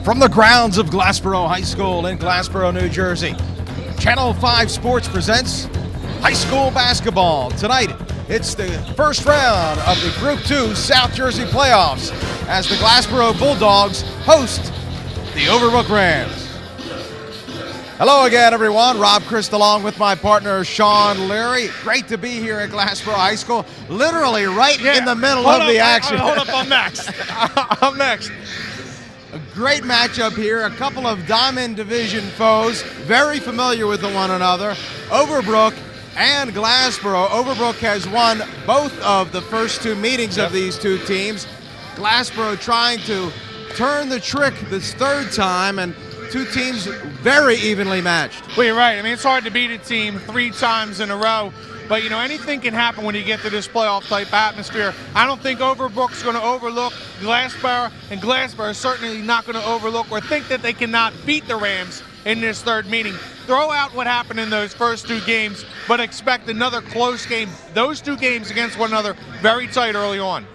From the grounds of Glassboro High School in Glassboro, New Jersey, Channel 5 Sports presents high school basketball. Tonight, it's the first round of the Group 2 South Jersey playoffs as the Glassboro Bulldogs host the Overbrook Rams. Hello again, everyone. Rob Christ along with my partner, Shawn Leary. Great to be here at Glassboro High School, literally right in the middle of the action. Hold up, I'm next. I'm next. A great matchup here. A couple of Diamond Division foes, very familiar with one another. Overbrook and Glassboro. Overbrook has won both of the first two meetings of these two teams. Glassboro trying to turn the trick this third time, and two teams very evenly matched. Well, you're right. I mean, it's hard to beat a team 3 times in a row. But, you know, anything can happen when you get to this playoff-type atmosphere. I don't think Overbrook's going to overlook Glassboro, and Glassboro is certainly not going to overlook or think that they cannot beat the Rams in this third meeting. Throw out what happened in those first 2 games, but expect another close game. Those 2 games against one another, very tight early on.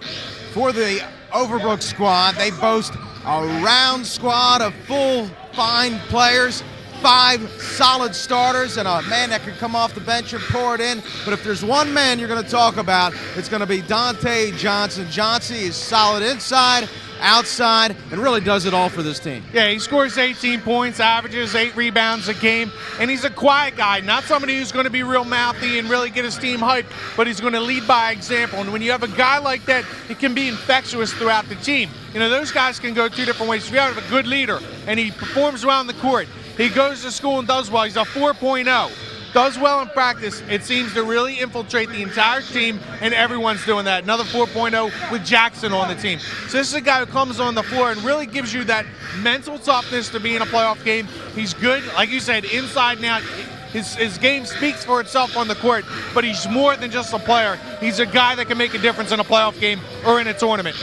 For the Overbrook squad, they boast a round squad of full, fine players. 5 solid starters and a man that can come off the bench and pour it in. But if there's one man you're going to talk about, it's going to be Dante Johnson. Johnson is solid inside, outside, and really does it all for this team. Yeah, he scores 18 points, averages 8 rebounds a game, and he's a quiet guy, not somebody who's going to be real mouthy and really get his team hyped, but he's going to lead by example. And when you have a guy like that, it can be infectious throughout the team. You know, those guys can go 2 different ways. If you have a good leader and he performs well on the court, he goes to school and does well. He's a 4.0. Does well in practice. It seems to really infiltrate the entire team, and everyone's doing that. Another 4.0 with Jackson on the team. So this is a guy who comes on the floor and really gives you that mental toughness to be in a playoff game. He's good, like you said, inside and out. His game speaks for itself on the court, but he's more than just a player. He's a guy that can make a difference in a playoff game or in a tournament.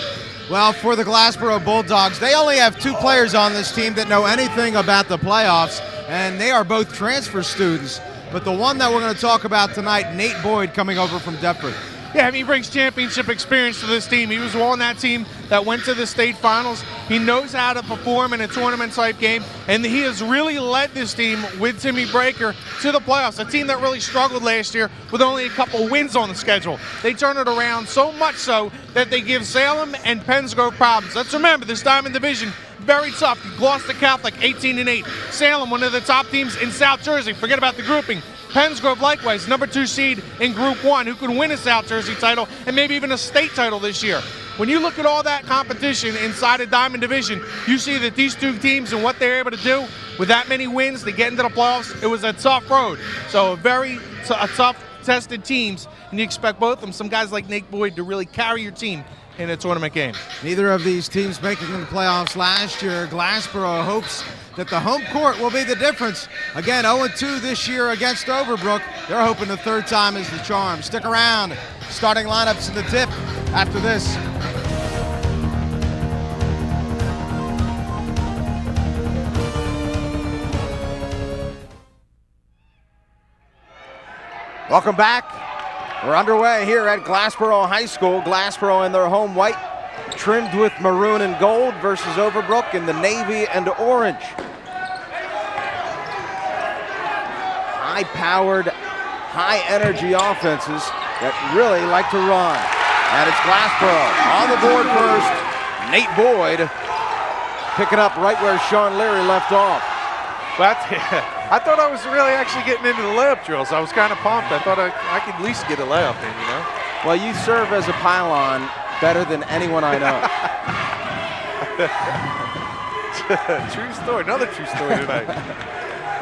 Well, for the Glassboro Bulldogs, they only have 2 players on this team that know anything about the playoffs, and they are both transfer students. But the one that we're going to talk about tonight, Nate Boyd, coming over from Deptford. Yeah, I mean, he brings championship experience to this team. He was on that team that went to the state finals. He knows how to perform in a tournament-type game, and he has really led this team with Timmy Breaker to the playoffs, a team that really struggled last year with only a couple wins on the schedule. They turn it around so much so that they give Salem and Pensgrove problems. Let's remember, this Diamond Division, very tough. Gloucester Catholic, 18-8. Salem, one of the top teams in South Jersey. Forget about the grouping. Pensgrove, likewise, number 2 seed in Group 1, who can win a South Jersey title and maybe even a state title this year. When you look at all that competition inside a Diamond Division, you see that these 2 teams and what they're able to do with that many wins to get into the playoffs, it was a tough road. So a tough, tested teams, and you expect both of them, some guys like Nate Boyd, to really carry your team in a tournament game. Neither of these teams making the playoffs last year. Glassboro hopes that the home court will be the difference. Again, 0-2 this year against Overbrook. They're hoping the third time is the charm. Stick around. Starting lineups in the tip after this. Welcome back. We're underway here at Glassboro High School. Glassboro in their home white, trimmed with maroon and gold, versus Overbrook in the navy and orange. High-powered, high-energy offenses that really like to run. And it's Glassboro on the board first. Nate Boyd picking up right where Shawn Leary left off. I thought I was really actually getting into the layup drills. I was kind of pumped. I thought I could at least get a layup in, you know? Well, you serve as a pylon better than anyone I know. True story. Another true story tonight.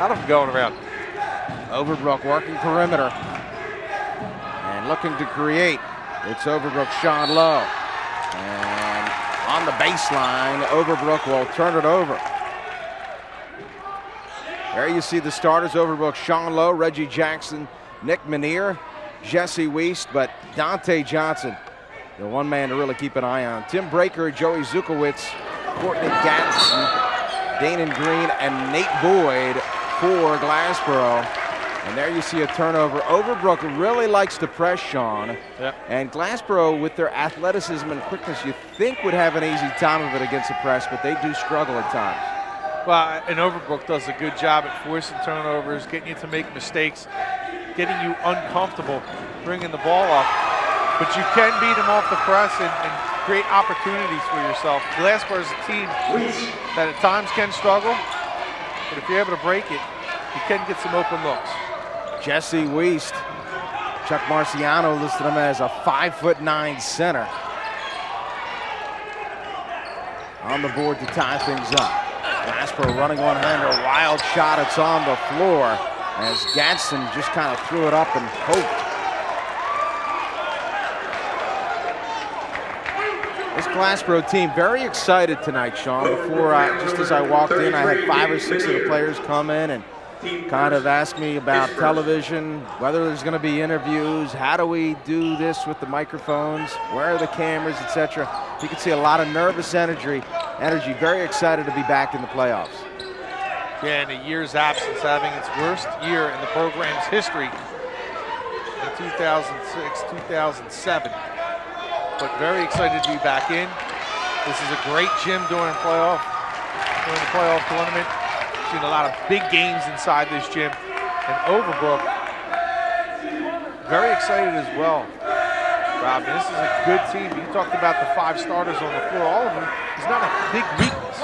Out of them going around. Overbrook working perimeter and looking to create. It's Overbrook Sean Lowe. And on the baseline, Overbrook will turn it over. There you see the starters: Overbrook Sean Lowe, Reggie Jackson, Nick Minear, Jesse Wiest, but Dante Johnson, the one man to really keep an eye on. Tim Breaker, Joey Zukowitz, Courtney Gatson, Danon Green, and Nate Boyd for Glassboro. And there you see a turnover. Overbrook really likes to press, Shawn. Yep. And Glassboro, with their athleticism and quickness, you think would have an easy time of it against the press, but they do struggle at times. Well, and Overbrook does a good job at forcing turnovers, getting you to make mistakes, getting you uncomfortable, bringing the ball up. But you can beat them off the press and create opportunities for yourself. Glassboro is a team that at times can struggle, but if you're able to break it, you can get some open looks. Jesse Wiest, Chuck Marciano listed him as a 5'9" center. On the board to tie things up. Glassboro running one-hander, wild shot, it's on the floor as Gadsden just kind of threw it up and hoped. This Glassboro team very excited tonight, Shawn. Before, just as I walked in, I had 5 or 6 of the players come in and kind of ask me about television, whether there's going to be interviews, how do we do this with the microphones, where are the cameras, etc. You can see a lot of nervous energy, very excited to be back in the playoffs. Yeah, in a year's absence, having its worst year in the program's history in 2006, 2007. But very excited to be back in. This is a great gym during the playoff tournament. Seen a lot of big games inside this gym. And Overbrook, very excited as well. Rob, this is a good team. You talked about the 5 starters on the floor. All of them is not a big weakness.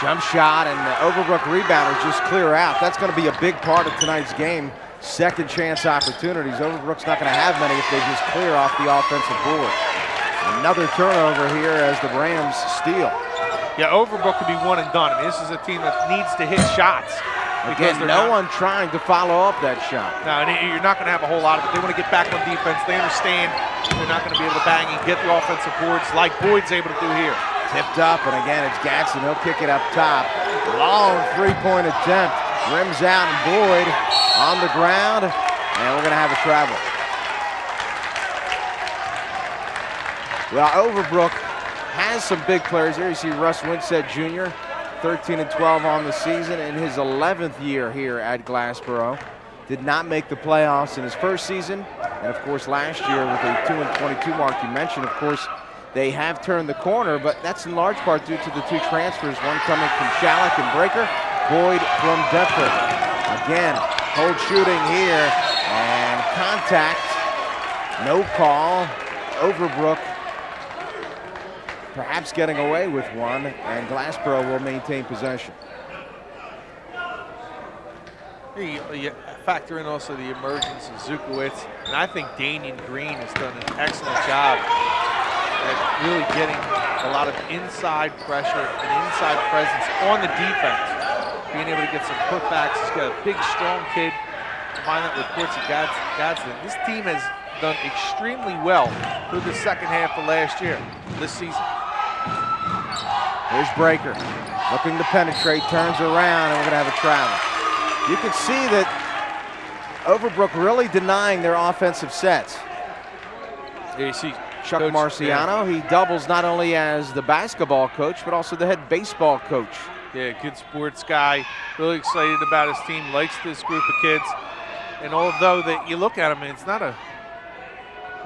Jump shot and the Overbrook rebounder just clear out. That's going to be a big part of tonight's game. Second chance opportunities. Overbrook's not going to have many if they just clear off the offensive board. Another turnover here as the Rams steal. Yeah, Overbrook could be one and done. I mean, this is a team that needs to hit shots. Again, no one trying to follow up that shot. No, and you're not going to have a whole lot of it. They want to get back on defense. They understand they're not going to be able to bang and get the offensive boards like Boyd's able to do here. Tipped up, and again, it's Gadsden. He'll kick it up top. Long three-point attempt. Rims out, and Boyd on the ground, and we're going to have a travel. Well, Overbrook has some big players here. You see Russ Winsett Jr., 13 and 12 on the season in his 11th year here at Glassboro. Did not make the playoffs in his first season, and of course last year with a 2 and 22 mark you mentioned. Of course, they have turned the corner, but that's in large part due to the 2 transfers, one coming from Shalleck and Breaker, Boyd from Deptford. Again, hold shooting here, and contact, no call. Overbrook perhaps getting away with one, and Glassboro will maintain possession. You factor in also the emergence of Zukowicz, and I think Danian Green has done an excellent job at really getting a lot of inside pressure and inside presence on the defense. Being able to get some putbacks. He's got a big, strong kid. Combine that with Quincy Gadsden. This team has done extremely well through the second half of last year, this season. Here's Breaker, looking to penetrate, turns around, and we're going to have a travel. You can see that Overbrook really denying their offensive sets. Yeah, you see Chuck Coach Marciano, he doubles not only as the basketball coach, but also the head baseball coach. Yeah, good sports guy, really excited about his team, likes this group of kids. And although that you look at him, and it's not a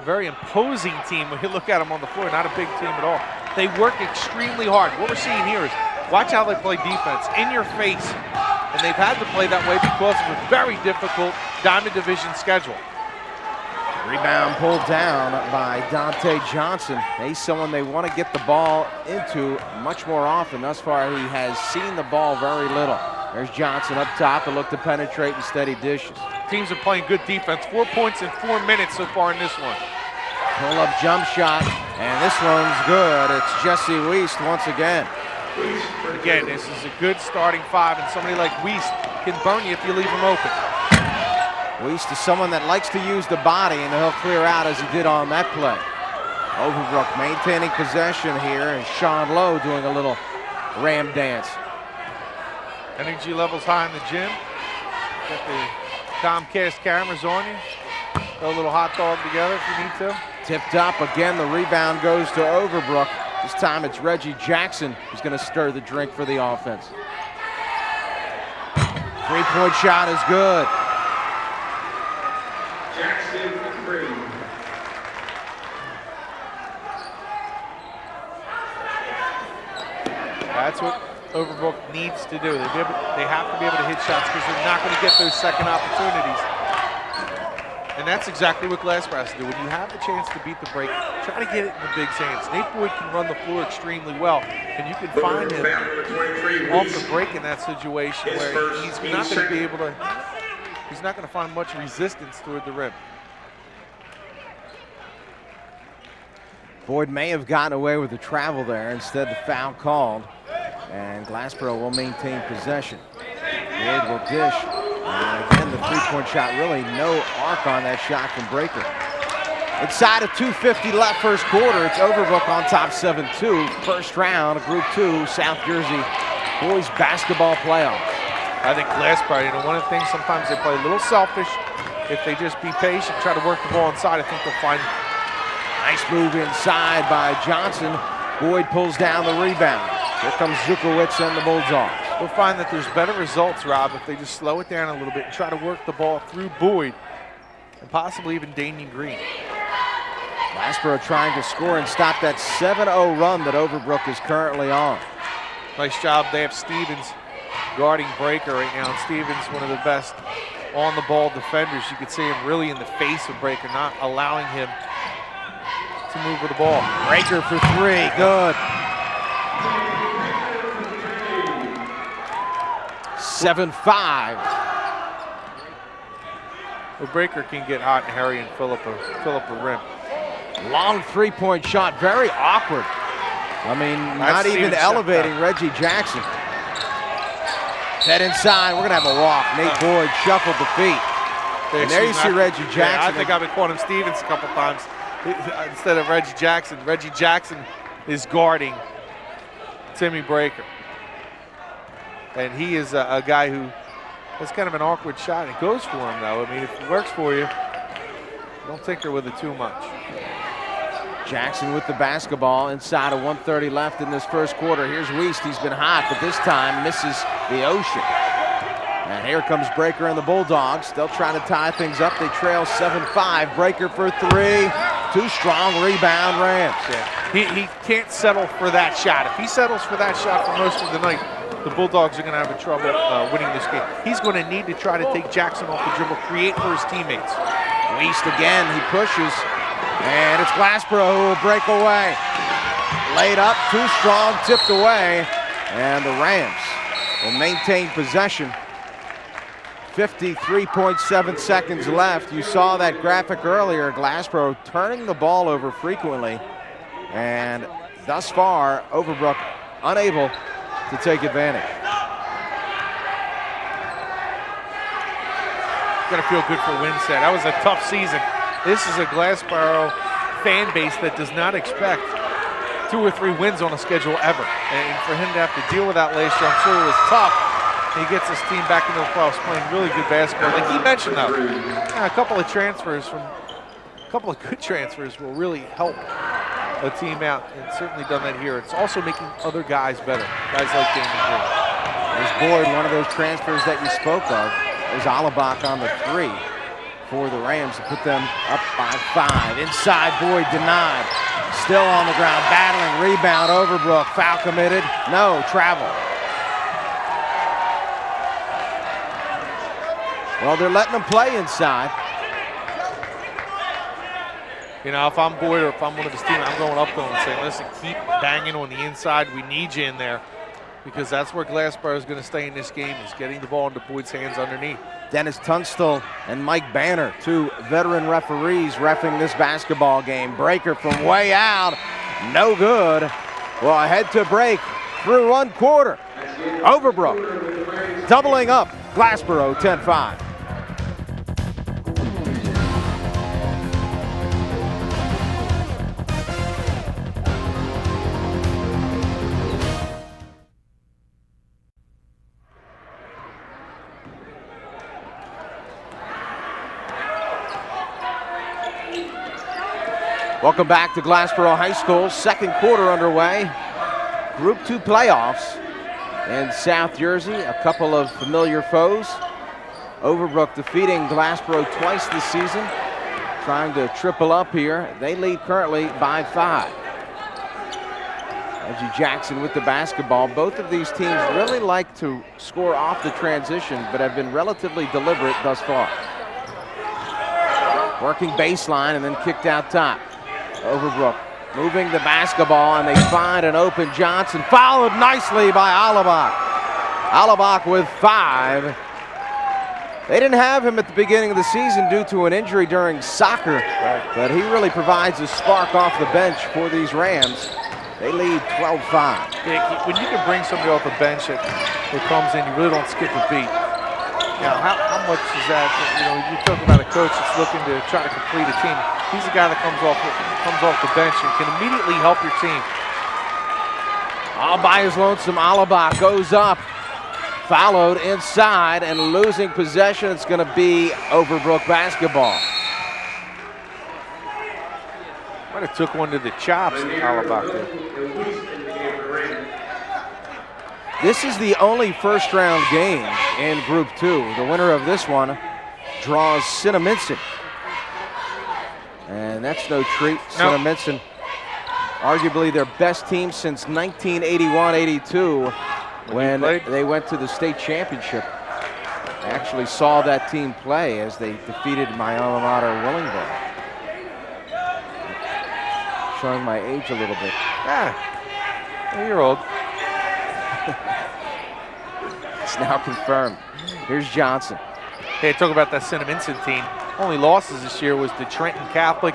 very imposing team when you look at them on the floor, not a big team at all. They work extremely hard. What we're seeing here is watch how they play defense, in your face. And they've had to play that way because of a very difficult Diamond Division schedule. Rebound pulled down by Dante Johnson. He's someone they want to get the ball into much more often. Thus far, he has seen the ball very little. There's Johnson up top to look to penetrate and steady dishes. Teams are playing good defense. 4 points in 4 minutes so far in this one. Pull-up jump shot, and this one's good. It's Jesse Wiest once again. Again, this is a good starting 5, and somebody like Wiest can burn you if you leave him open. Wiest is someone that likes to use the body, and he'll clear out as he did on that play. Overbrook maintaining possession here, and Sean Lowe doing a little ram dance. Energy levels high in the gym. Got the Comcast cameras on you. Throw a little hot dog together if you need to. Tipped up again, the rebound goes to Overbrook. This time it's Reggie Jackson who's going to stir the drink for the offense. Three-point shot is good. Overbrook needs to do. They have to be able to hit shots because they're not going to get those second opportunities. And that's exactly what Glassboro has to do. When you have the chance to beat the break, try to get it in the big hands. Nate Boyd can run the floor extremely well, and you can find him off the break in that situation where he's not going to be able to, he's not going to find much resistance toward the rim. Boyd may have gotten away with the travel there. Instead, the foul called, and Glassboro will maintain possession. Boyd will dish. And again, the three-point shot, really no arc on that shot from Breaker. Inside of 2:50 left first quarter, it's Overbrook on top 7-2. First round of Group 2 South Jersey boys basketball playoffs. I think Glassboro, one of the things, sometimes they play a little selfish. If they just be patient, try to work the ball inside, I think they'll find. Nice move inside by Johnson. Boyd pulls down the rebound. Here comes Zukowicz and the Bulldogs. We'll find that there's better results, Rob, if they just slow it down a little bit and try to work the ball through Boyd and possibly even Danian Green. Glassboro trying to score and stop that 7-0 run that Overbrook is currently on. Nice job. They have Stevens guarding Breaker right now. And Stevens, one of the best on-the-ball defenders. You could see him really in the face of Breaker, not allowing him to move with the ball. Breaker for three, good. 7-5. Well, Breaker can get hot and hurry and fill up a rim. Long three-point shot, very awkward. I mean, not even elevating Reggie Jackson. Head inside, we're gonna have a walk. Nate Boyd shuffled the feet. And there you see Reggie Jackson. I think I've been calling him Stevens a couple times instead of Reggie Jackson. Reggie Jackson is guarding Timmy Breaker. And he is a guy who has kind of an awkward shot. It goes for him, though. I mean, if it works for you, don't tinker with it too much. Jackson with the basketball inside of 1:30 left in this first quarter. Here's Wiest. He's been hot, but this time misses the ocean. And here comes Breaker and the Bulldogs. They'll try to tie things up. They trail 7-5. Breaker for three. Too strong. Rebound, Rams. Yeah. He can't settle for that shot. If he settles for that shot for most of the night, the Bulldogs are going to have trouble winning this game. He's going to need to try to take Jackson off the dribble, create for his teammates. Wiest again, he pushes, and it's Glassboro who will break away. Laid up, too strong, tipped away, and the Rams will maintain possession. 53.7 seconds left. You saw that graphic earlier, Glassboro turning the ball over frequently, and thus far, Overbrook unable to take advantage. Gonna feel good for Winstead. That was a tough season. This is a Glassboro fan base that does not expect 2 or 3 wins on a schedule ever. And for him to have to deal with that last year, I'm sure it was tough. He gets his team back into the playoffs playing really good basketball. Like he mentioned, though, a couple of good transfers will really help a team out, and certainly done that here. It's also making other guys better, guys like Daniel Green. There's Boyd, one of those transfers that you spoke of. There's Alabak on the 3 for the Rams to put them up by 5. Inside, Boyd denied. Still on the ground, battling, rebound, Overbrook, foul committed. No, travel. Well, they're letting them play inside. You know, if I'm Boyd or if I'm one of his team, I'm going up to him and saying, listen, keep banging on the inside. We need you in there, because that's where Glassboro is going to stay in this game, is getting the ball into Boyd's hands underneath. Dennis Tunstall and Mike Banner, 2 veteran referees reffing this basketball game. Breaker from way out, no good. Well, ahead to break through 1 quarter. Overbrook doubling up, Glassboro 10-5. Welcome back to Glassboro High School. Second quarter underway. Group 2 playoffs in South Jersey. A couple of familiar foes. Overbrook defeating Glassboro twice this season. Trying to triple up here. They lead currently by 5. Reggie Jackson with the basketball. Both of these teams really like to score off the transition, but have been relatively deliberate thus far. Working baseline and then kicked out top. Overbrook moving the basketball, and they find an open Johnson, followed nicely by Alabak. Alabak with 5. They didn't have him at the beginning of the season due to an injury during soccer, but he really provides a spark off the bench for these Rams. They lead 12-5. When you can bring somebody off the bench that comes in, you really don't skip a beat. Now, how much is that? You know, you talk about a coach that's looking to try to complete a team. He's a guy that comes off the bench and can immediately help your team. All by his lonesome, Alabak goes up. Followed inside and losing possession. It's going to be Overbrook basketball. Might have took one to the chops, Alabak did. This is the only first-round game in Group 2. The winner of this one draws Cinnaminson. And that's no treat. Nope. Cinnaminson, arguably their best team since 1981-82. When they went to the state championship. I actually saw that team play as they defeated my alma mater, Willingdale. Showing my age a little bit. You're old. It's now confirmed. Here's Johnson. Hey, talk about that Cinnaminson team. Only losses this year was to Trenton Catholic,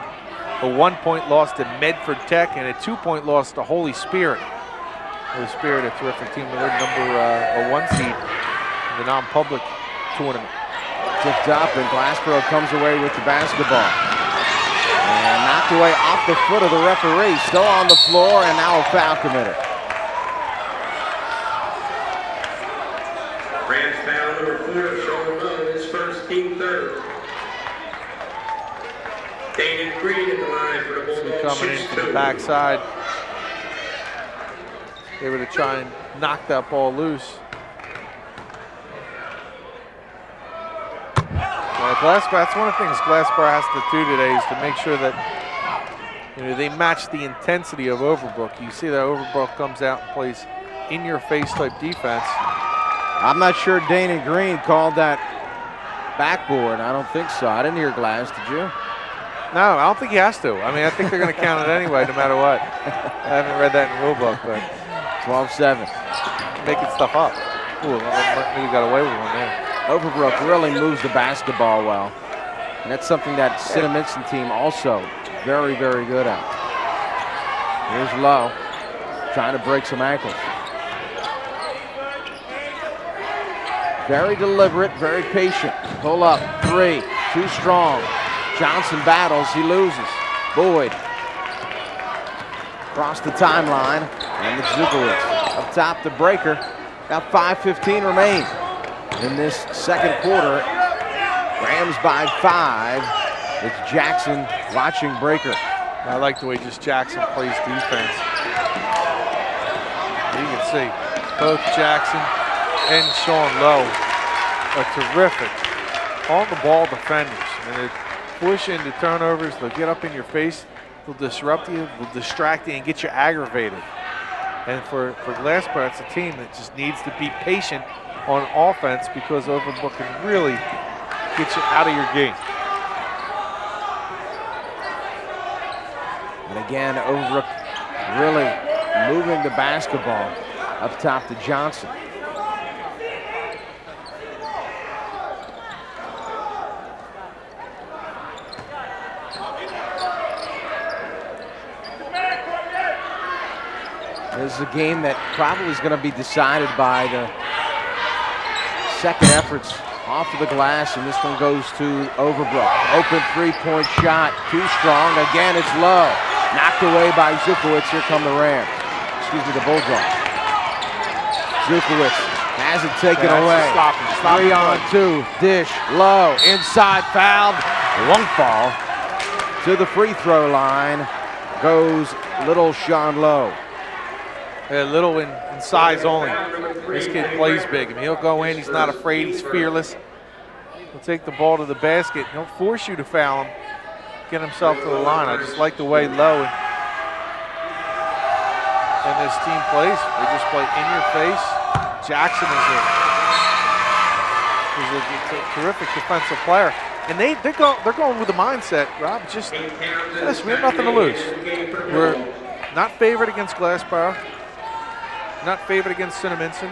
a 1-point loss to Medford Tech, and a 2-point loss to Holy Spirit. Holy Spirit, a terrific team. They're a 1 seed in the non-public tournament. Tipped up, and Glassboro comes away with the basketball. And knocked away off the foot of the referee. Still on the floor, and now a foul committed. Rams foul number 4, Shawn Leary, his first team third. Dana Green at the line for the Bulldogs. Coming in from the backside. They were to try and knock that ball loose. That's one of the things Glassboro has to do today is to make sure that they match the intensity of Overbrook. You see that Overbrook comes out and plays in-your-face type defense. I'm not sure Dana Green called that backboard. I don't think so. I didn't hear Glass. Did you? No, I don't think he has to. I mean, I think they're going to count it anyway, no matter what. I haven't read that in the rule book, but 12-7. Making stuff up. Ooh, maybe got away with one there. Overbrook really moves the basketball well. And that's something that Cinnaminson team also very, very good at. Here's Lowe, trying to break some ankles. Very deliberate, very patient. Pull up, 3, too strong. Johnson battles, he loses. Boyd. Across the timeline, and it's Zukowitz. Up top, the breaker. About 5:15 remain in this second quarter. Rams by 5. It's Jackson watching breaker. I like the way just Jackson plays defense. You can see both Jackson and Sean Lowe are terrific on-the-ball defenders. And they push into turnovers, they'll get up in your face, they'll disrupt you, they'll distract you, and get you aggravated. And for Glassboro, it's a team that just needs to be patient on offense because Overbrook can really get you out of your game. And again, Overbrook really moving the basketball up top to Johnson. This is a game that probably is going to be decided by the second efforts off of the glass, and this one goes to Overbrook. Open three-point shot, too strong. Again, it's low. Knocked away by Zukowitz. Here come the Rams. Excuse me, the Bulldogs. Zukowitz has it taken away. Stop 3 on 2. Dish, low, inside, fouled. Won't fall. To the free throw line goes little Sean Lowe. Little in size only. This kid plays big. I mean, he'll go in. He's not afraid. He's fearless. He'll take the ball to the basket. He'll force you to foul him, get himself to the line. I just like the way Lowe and this team plays. They just play in your face. Jackson is a terrific defensive player. And they're going with the mindset, Rob, just, listen, we have nothing to lose. We're not favored against Glassboro, not favored against Cinnaminson.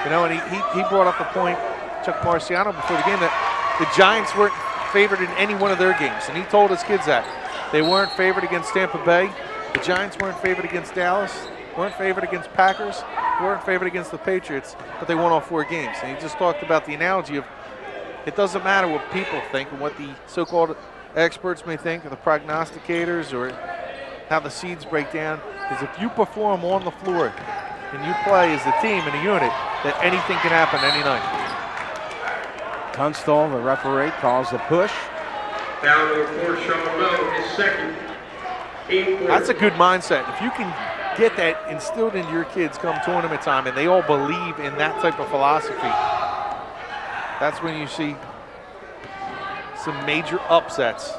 You know, and he brought up the point, Chuck Marciano, before the game, that the Giants weren't favored in any one of their games. And he told his kids that. They weren't favored against Tampa Bay. The Giants weren't favored against Dallas, weren't favored against Packers, weren't favored against the Patriots, but they won all 4 games. And he just talked about the analogy of it doesn't matter what people think and what the so-called experts may think, or the prognosticators, or how the seeds break down, is if you perform on the floor and you play as a team and a unit, that anything can happen any night. Tunstall, the referee, calls the push. Foul number 4, Shawn Leary, his second. That's a good mindset. If you can get that instilled into your kids come tournament time and they all believe in that type of philosophy, that's when you see some major upsets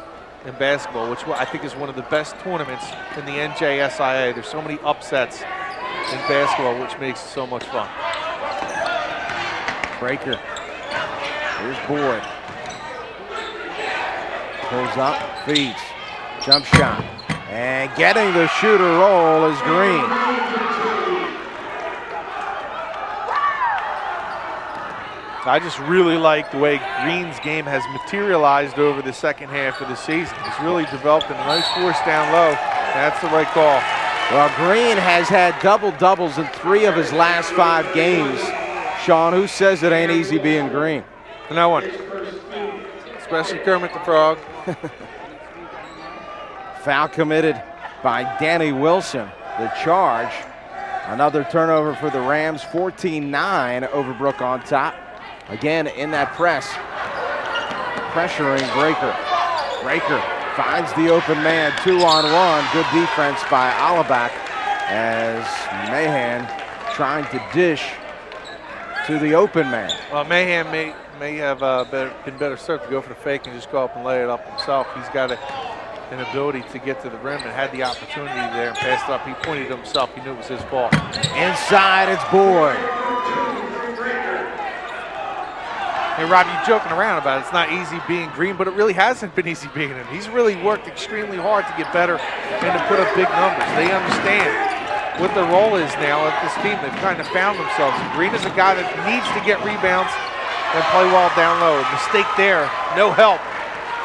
in basketball, which I think is one of the best tournaments in the NJSIA. There's so many upsets in basketball, which makes it so much fun. Breaker. Here's Boyd. Pulls up, feeds. Jump shot. And getting the shooter roll is Green. I just really like the way Green's game has materialized over the second half of the season. He's really developed a nice force down low, and that's the right call. Well, Green has had double-doubles in 3 of his last 5 games. Sean, who says it ain't easy being Green? No one, especially Kermit the Frog. Foul committed by Danny Wilson. The charge. Another turnover for the Rams, 14-9, Overbrook on top. Again in that press, pressuring Breaker. Breaker finds the open man, 2-on-1. Good defense by Alabak as Mahan trying to dish to the open man. Well, Mahan may have been better served to go for the fake and just go up and lay it up himself. He's got an ability to get to the rim and had the opportunity there and passed it up. He pointed to himself. He knew it was his ball. Inside, it's Boyd. Hey, Rob, you're joking around about it. It's not easy being Green, but it really hasn't been easy being him. He's really worked extremely hard to get better and to put up big numbers. They understand what their role is now at this team. They've kind of found themselves. And Green is a guy that needs to get rebounds and play well down low. Mistake there, no help.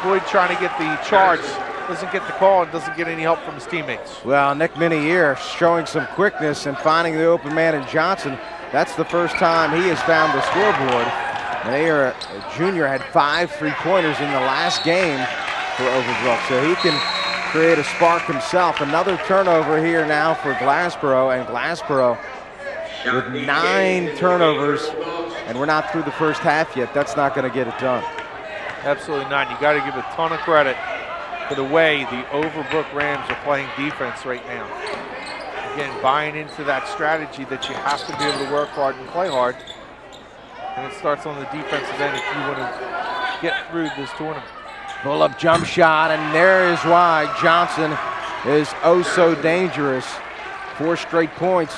Boyd trying to get the charge, doesn't get the call and doesn't get any help from his teammates. Well, Nick Minier showing some quickness and finding the open man in Johnson. That's the first time he has found the scoreboard. Minier, a junior, had 5 3-pointers in the last game for Overbrook, so he can create a spark himself. Another turnover here now for Glassboro, and Glassboro with 9 turnovers, and we're not through the first half yet. That's not going to get it done. Absolutely not. You got to give a ton of credit for the way the Overbrook Rams are playing defense right now. Again, buying into that strategy that you have to be able to work hard and play hard. And it starts on the defensive end if you want to get through this tournament. Pull-up jump shot, and there is why Johnson is oh so dangerous. 4 straight points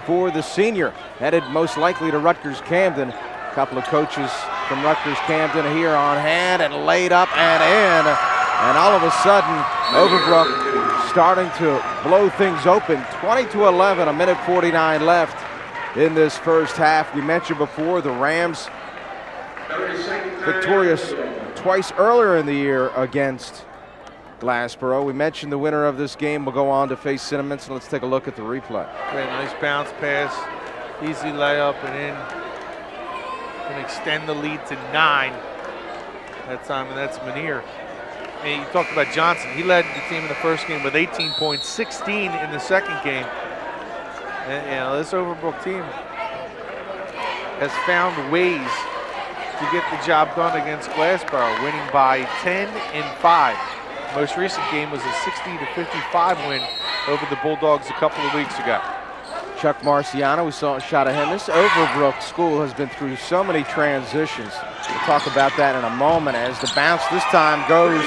for the senior, headed most likely to Rutgers-Camden. A couple of coaches from Rutgers-Camden here on hand, and laid up and in. And all of a sudden, Overbrook starting to blow things open. 20-11, 1:49 left in this first half. We mentioned before the Rams victorious twice earlier in the year against Glassboro. We mentioned the winner of this game will go on to face Cinnaminson. Let's take a look at the replay. Great, nice bounce pass, easy layup and in. And extend the lead to 9 that time, and that's Minier. And you talked about Johnson. He led the team in the first game with 18 points, 16 in the second game. And, you know, this Overbrook team has found ways to get the job done against Glassboro, winning by 10-5. Most recent game was a 60-55 win over the Bulldogs a couple of weeks ago. Chuck Marciano, we saw a shot of him. This Overbrook school has been through so many transitions. We'll talk about that in a moment as the bounce this time goes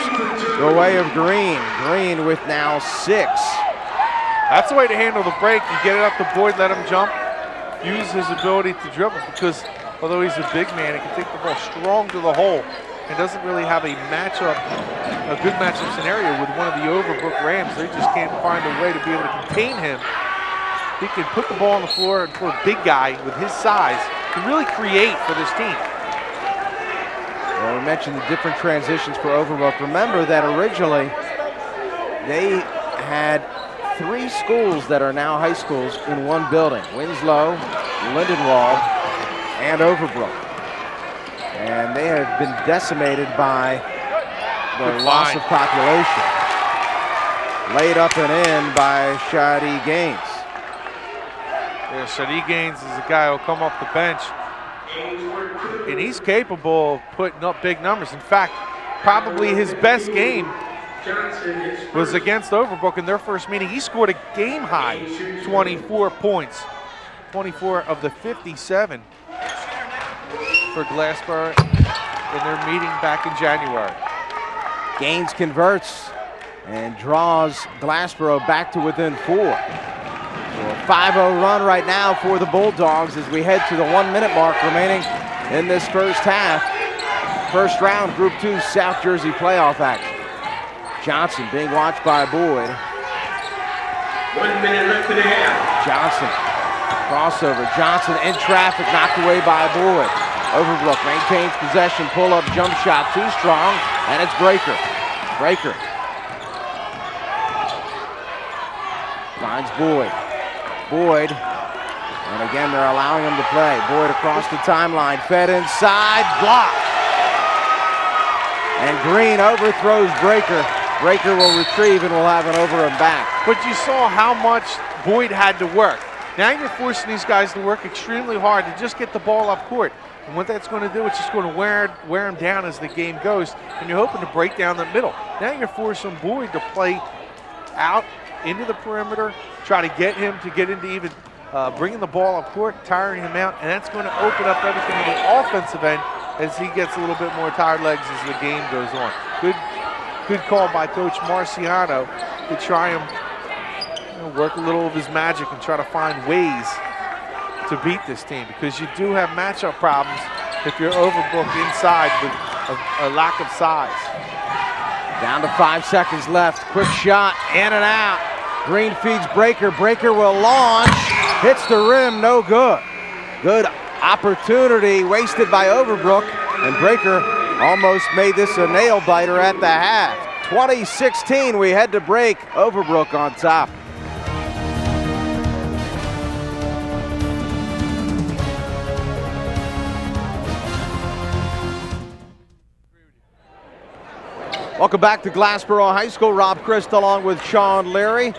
the way of Green. Green with now 6. That's the way to handle the break. You get it up to Boyd, let him jump, use his ability to dribble, because although he's a big man, he can take the ball strong to the hole and doesn't really have a good matchup scenario with one of the Overbrook Rams. They just can't find a way to be able to contain him. He can put the ball on the floor, and for a big guy with his size, can really create for this team. Well, we mentioned the different transitions for Overbrook. Remember that originally they had 3 schools that are now high schools in one building: Winslow, Lindenwold, and Overbrook. And they have been decimated by the loss of population. Laid up and in by Shadi Gaines. Yeah, Shadi Gaines is a guy who'll come off the bench, and he's capable of putting up big numbers. In fact, probably his best game was against Overbrook in their first meeting. He scored a game-high 24 points, 24 of the 57 for Glassboro in their meeting back in January. Gaines converts and draws Glassboro back to within 4. So a 5-0 run right now for the Bulldogs as we head to the 1-minute mark remaining in this first half. First round Group 2 South Jersey playoff action. Johnson being watched by Boyd. 1 minute left in the half. Johnson, crossover. Johnson in traffic, knocked away by Boyd. Overbrook maintains possession, pull-up jump shot, too strong, and it's Breaker. Breaker finds Boyd. Boyd, and again they're allowing him to play. Boyd across the timeline, fed inside, blocked. And Green overthrows Breaker. Breaker will retrieve and will have an over and back. But you saw how much Boyd had to work. Now you're forcing these guys to work extremely hard to just get the ball up court. And what that's going to do, it's just going to wear him down as the game goes. And you're hoping to break down the middle. Now you're forcing Boyd to play out into the perimeter, try to get him to get into even bringing the ball up court, tiring him out. And that's going to open up everything on the offensive end as he gets a little bit more tired legs as the game goes on. Good call by Coach Marciano to try him, work a little of his magic and try to find ways to beat this team, because you do have matchup problems if you're Overbrook inside with a lack of size. Down to 5 seconds left. Quick shot, in and out. Green feeds Breaker. Breaker will launch. Hits the rim, no good. Good opportunity wasted by Overbrook, and Breaker almost made this a nail biter at the half. 20-16, we head to break. Overbrook on top. Welcome back to Glassboro High School. Rob Christ along with Shawn Leary.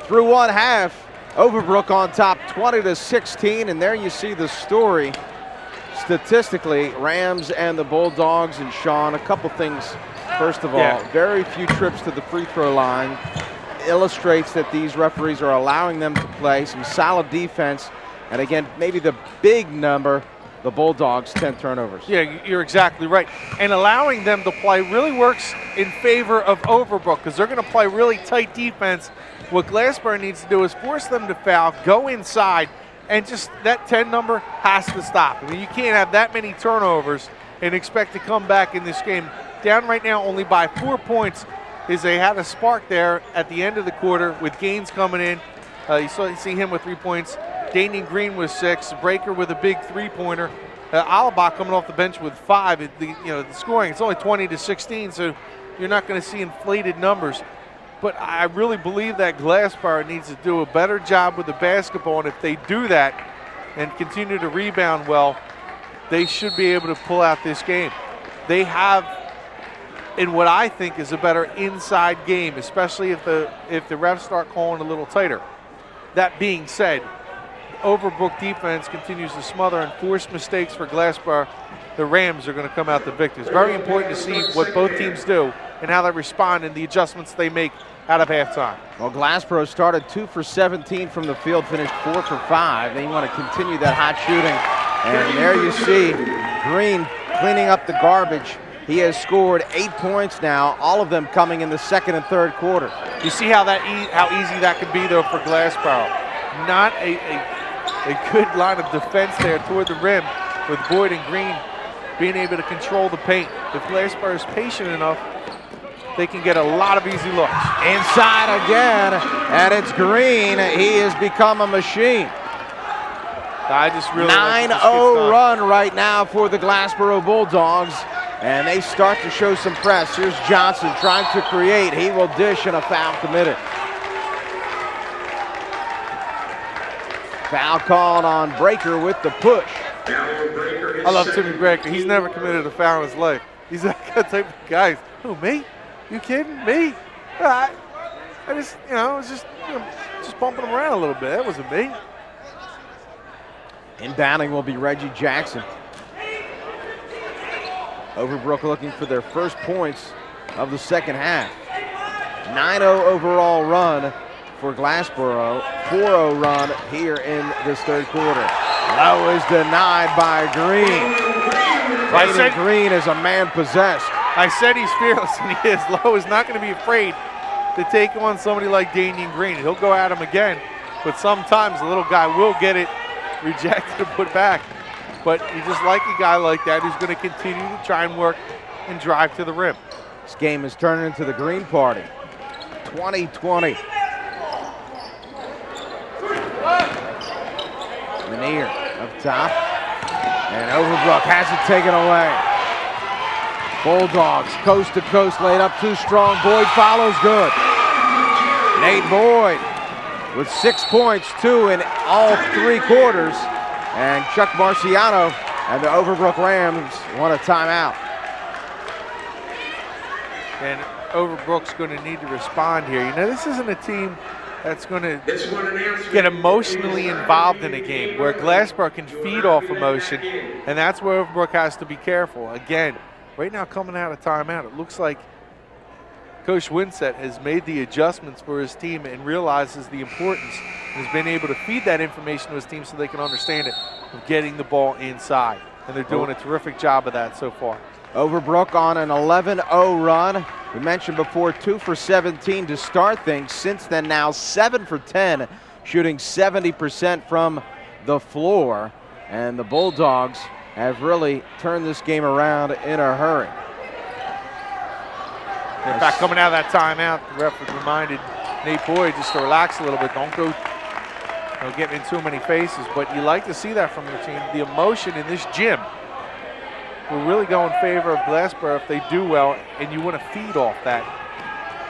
Through one half, Overbrook on top 20-16, and there you see the story. Statistically, Rams and the Bulldogs, and Shawn, a couple things. First of all, very few trips to the free throw line. Illustrates that these referees are allowing them to play some solid defense. And again, maybe the big number, the Bulldogs, 10 turnovers. Yeah, you're exactly right. And allowing them to play really works in favor of Overbrook, because they're going to play really tight defense. What Glassboro needs to do is force them to foul, go inside, and just that 10 number has to stop. I mean, you can't have that many turnovers and expect to come back in this game. Down right now only by 4 points, is they had a spark there at the end of the quarter with Gaines coming in. You see him with 3 points. Danian Green with 6. Breaker with a big three-pointer. Alabak coming off the bench with 5. The scoring, it's only 20-16, so you're not going to see inflated numbers. But I really believe that Glassboro needs to do a better job with the basketball, and if they do that and continue to rebound well, they should be able to pull out this game. They have, in what I think is a better inside game, especially if the refs start calling a little tighter. That being said, Overbrook defense continues to smother and force mistakes for Glassboro. The Rams are going to come out the victors. Very important to see what both teams do and how they respond and the adjustments they make out of halftime. Well, Glassboro started 2 for 17 from the field, finished 4 for 5. They want to continue that hot shooting. And there you see Green cleaning up the garbage He has scored 8 points now, all of them coming in the second and third quarter. You see how how easy that could be, though, for Glassboro. Not a good line of defense there toward the rim with Boyd and Green being able to control the paint. If Glassboro is patient enough, they can get a lot of easy looks. Inside again, and it's Green. He has become a machine. I just really 9-0 run right now for the Glassboro Bulldogs, and they start to show some press. Here's Johnson trying to create. He will dish, and a foul committed. Foul called on Breaker with the push. I love Timmy Breaker. He's never committed a foul in his life. He's that type of guy. Who, me? You kidding? Me? I just, was just bumping him around a little bit. That wasn't me. Inbounding will be Reggie Jackson. Overbrook looking for their first points of the second half. 9-0 overall run for Glassboro. 4-0 run here in this third quarter. Low is denied by Green. Green is a man possessed. I said he's fearless, and he is. Lowe is not going to be afraid to take on somebody like Damian Green. He'll go at him again, but sometimes the little guy will get it rejected and put back. But you just like a guy like that who's going to continue to try and work and drive to the rim. This game is turning into the Green party. 20-20. Lanier up top. And Overbrook has it taken away. Bulldogs coast to coast, laid up too strong. Boyd follows good. Nate Boyd with 6 points, 2 in all 3 quarters. And Chuck Marciano and the Overbrook Rams want a timeout. And Overbrook's going to need to respond here. This isn't a team that's going to get emotionally involved in a game where Glassboro can feed off emotion, and that's where Overbrook has to be careful. Again, right now coming out of timeout, it looks like Coach Winsett has made the adjustments for his team and realizes the importance and has been able to feed that information to his team so they can understand it of getting the ball inside. And they're doing a terrific job of that so far. Overbrook on an 11-0 run. We mentioned before 2 for 17 to start things. Since then now 7 for 10, shooting 70% from the floor. And the Bulldogs have really turned this game around in a hurry. In fact, coming out of that timeout, the ref reminded Nate Boyd just to relax a little bit. Don't go getting in too many faces, but you like to see that from your team. The emotion in this gym will really go in favor of Glassboro if they do well, and you want to feed off that.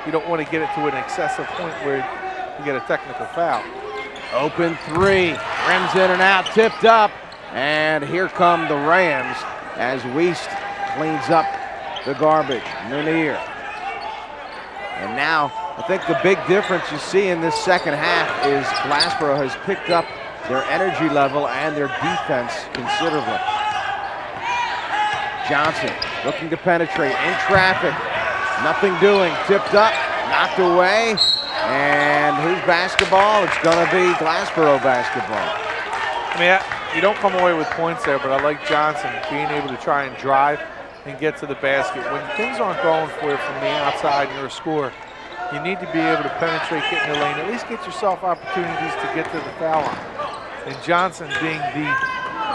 You don't want to get it to an excessive point where you get a technical foul. Open 3, rims in and out, tipped up, and here come the Rams as Wiest cleans up the garbage. Lanier. And now, I think the big difference you see in this second half is Glassboro has picked up their energy level and their defense considerably. Johnson looking to penetrate in traffic. Nothing doing. Tipped up, knocked away. And who's basketball? It's going to be Glassboro basketball. I mean, you don't come away with points there, but I like Johnson being able to try and drive and get to the basket. When things aren't going for you from the outside and you're a scorer, you need to be able to penetrate, get in the lane, at least get yourself opportunities to get to the foul line. And Johnson, being the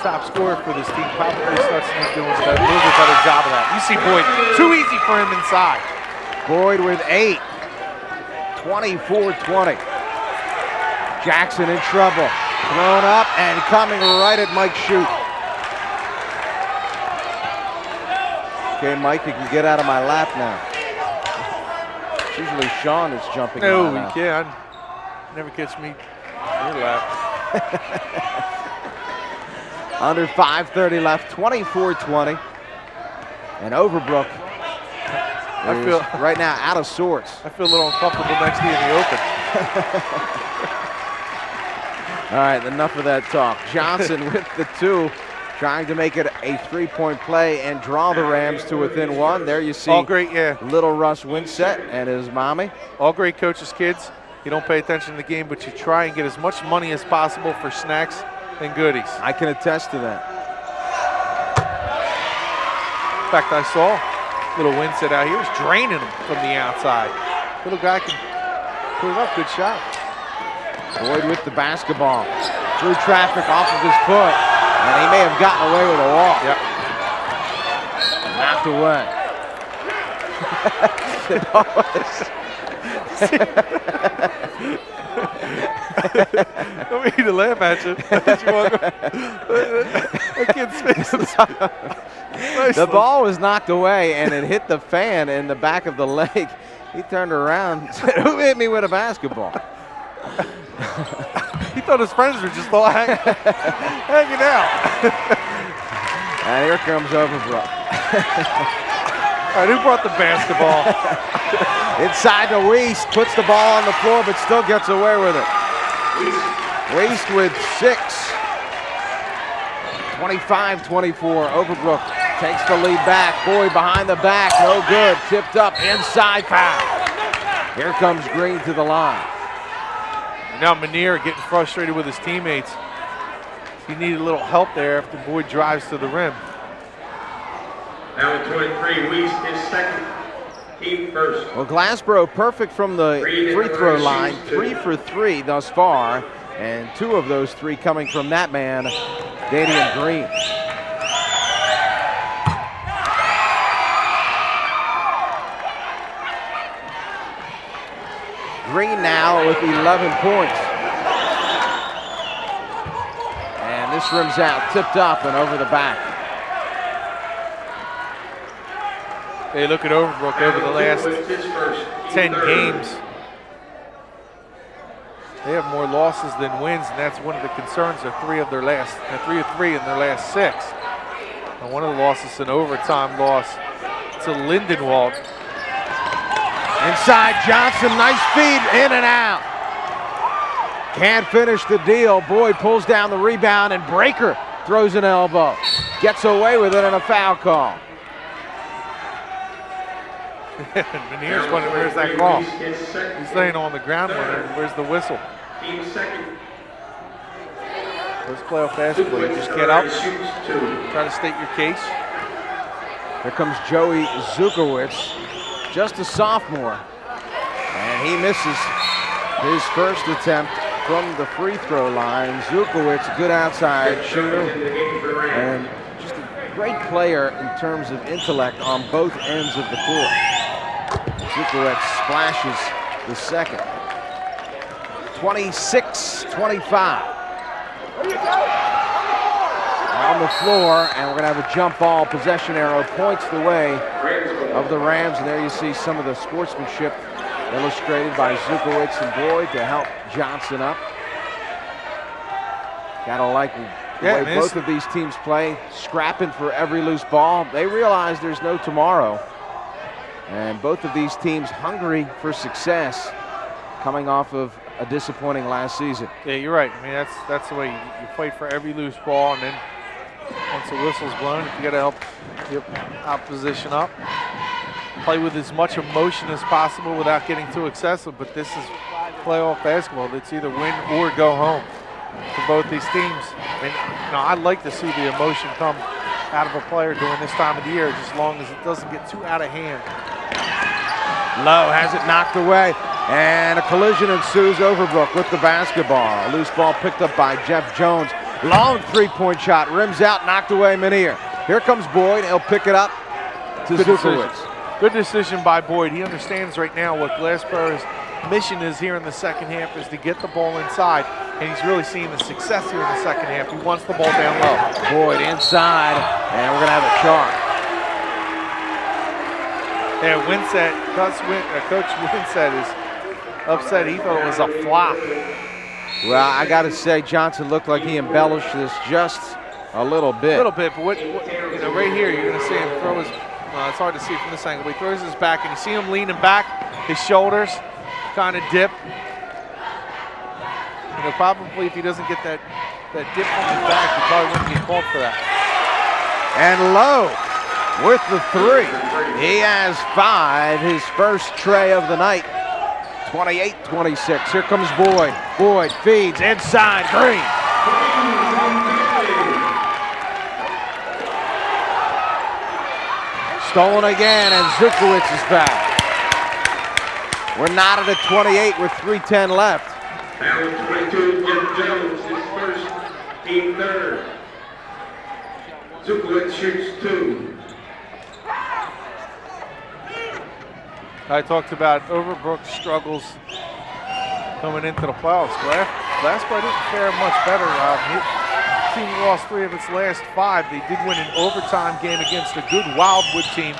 top scorer for this team, probably starts to do a little bit better job of that. You see Boyd, too easy for him inside. Boyd with 8, 24-20. Jackson in trouble, thrown up and coming right at Mike Shute. Okay, Mike, you can get out of my lap now. Usually Shawn is jumping. No, you can't. Never catch me in your lap. Under 5:30 left, 24-20. And Overbrook is right now out of sorts. I feel a little uncomfortable next to you in the open. All right, enough of that talk. Johnson with the 2, trying to make it a 3-point play and draw the Rams to within 1. There you see all great, yeah. Little Russ Winsett and his mommy. All great coaches' kids. You don't pay attention to the game, but you try and get as much money as possible for snacks and goodies. I can attest to that. In fact, I saw Little Winsett out here is draining him from the outside. Little guy can put it up. Good shot. Boyd with the basketball. Through traffic off of his foot. And he may have gotten away with a walk. Yep. Knocked away. Don't mean to laugh at you. That kid's face. The ball was knocked away and it hit the fan in the back of the leg. He turned around and said, "Who hit me with a basketball?" He thought his friends were just all hanging out. And here comes Overbrook. All right, who brought the basketball? Inside to Weist, puts the ball on the floor but still gets away with it. Weist with 6. 25-24. Overbrook takes the lead back. Boyd behind the back, no good. Tipped up, inside foul. Here comes Green to the line. Now Manier getting frustrated with his teammates. He needed a little help there after Boyd drives to the rim. Now at 23, Weist is second. Team first. Well, Glassboro perfect from the free throw line. 3 for 3 thus far. And 2 of those 3 coming from that man, Damian Green. Green now with 11 points. And this rims out, tipped up and over the back. Hey, look at Overbrook over the last 10 games. They have more losses than wins, and that's one of the concerns. They're 3 of 3 in their last 6. And one of the losses, an overtime loss to Lindenwald. Inside Johnson, nice feed, in and out. Can't finish the deal. Boyd pulls down the rebound, and Breaker throws an elbow. Gets away with it and a foul call. Manier's wondering, where's that call? He's laying on the ground wondering, where's the whistle? Team second. Let's play off basketball. You just get up, try to state your case. Here comes Joey Zukowicz, just a sophomore. And he misses his first attempt from the free throw line. Zukowicz, good outside shooter. And just a great player in terms of intellect on both ends of the court. Zukowicz splashes the second. 26-25. On the floor, and we're going to have a jump ball. Possession arrow points the way of the Rams, and there you see some of the sportsmanship illustrated by Zukowicz and Boyd to help Johnson up. Gotta like the way both of these teams play, scrapping for every loose ball. They realize there's no tomorrow, and both of these teams hungry for success, coming off of a disappointing last season. Yeah, you're right. I mean, that's the way you fight for every loose ball, and then once the whistle's blown, if you got to help your opposition up, play with as much emotion as possible without getting too excessive. But this is playoff basketball. It's either win or go home for both these teams. And I'd like to see the emotion come out of a player during this time of the year, just as long as it doesn't get too out of hand. Lowe has it knocked away, and a collision ensues. Overbrook with the basketball. A loose ball picked up by Jeff Jones. Long three-point shot, rims out, knocked away Manier. Here comes Boyd, he'll pick it up to Zukowicz. Good decision by Boyd. He understands right now what Glassboro's mission is here in the second half, is to get the ball inside, and he's really seeing the success here in the second half. He wants the ball down low. Boyd inside, and we're going to have a charge. Yeah, Coach Winsett is upset. He thought it was a flop. Well, I got to say, Johnson looked like he embellished this just a little bit. A little bit, but right here, you're going to see him throw his, it's hard to see from this angle, but he throws his back, and you see him leaning back, his shoulders kind of dip. Probably if he doesn't get that dip from his back, he probably wouldn't get called for that. And Lowe with the 3. He has 5, his first tray of the night. 28-26. Here comes Boyd. Boyd feeds inside. Green. Stolen again, and Zukowicz is back. We're knotted at 28 with 3:10 left. Foul 22, Jeff Jones, his first, team third. Zukowicz shoots 2. I talked about Overbrook's struggles coming into the playoffs. Glassboro didn't fare much better. The team lost 3 of its last 5. They did win an overtime game against a good Wildwood team.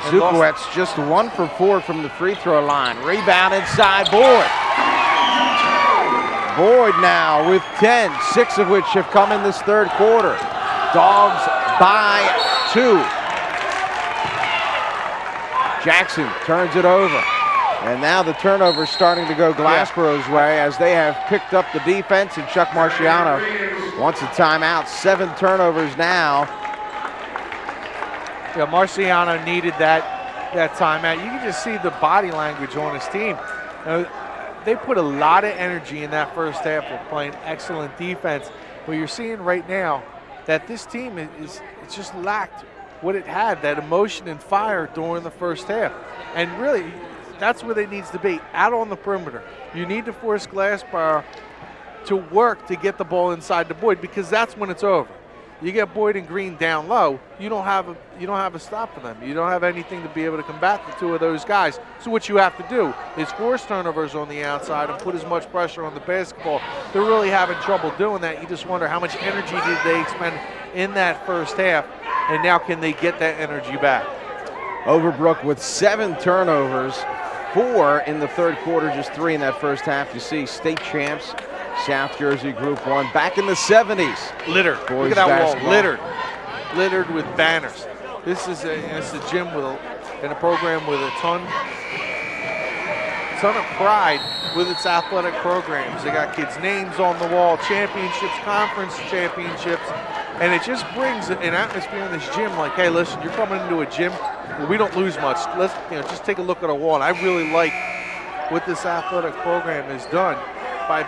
Zukowicz just 1 for 4 from the free throw line. Rebound inside, Boyd. Boyd now with 10, 6 of which have come in this third quarter. Dogs by 2. Jackson turns it over. And now the turnover is starting to go Glassboro's way as they have picked up the defense, and Chuck Marciano wants a timeout. 7 turnovers now. Yeah, Marciano needed that timeout. You can just see the body language on his team. They put a lot of energy in that first half of playing excellent defense. But you're seeing right now that this team it's just lacked what it had, that emotion and fire during the first half. And really, that's where it needs to be, out on the perimeter. You need to force Glassboro to work to get the ball inside the Boyd, because that's when it's over. You get Boyd and Green down low, you don't have a stop for them. You don't have anything to be able to combat the 2 of those guys. So what you have to do is force turnovers on the outside and put as much pressure on the basketball. They're really having trouble doing that. You just wonder how much energy did they expend in that first half, and now can they get that energy back? Overbrook with 7 turnovers, 4 in the third quarter, just 3 in that first half. You see state champs, South Jersey Group 1, back in the 70s. Littered. Boys Look at that basketball. wall. Littered with banners. This is it's a gym and a program with a ton of pride with its athletic programs. They got kids' names on the wall, championships, conference championships, and it just brings an atmosphere in this gym like, hey, listen, you're coming into a gym where we don't lose much. Let's just take a look at a wall. And I really like what this athletic program has done by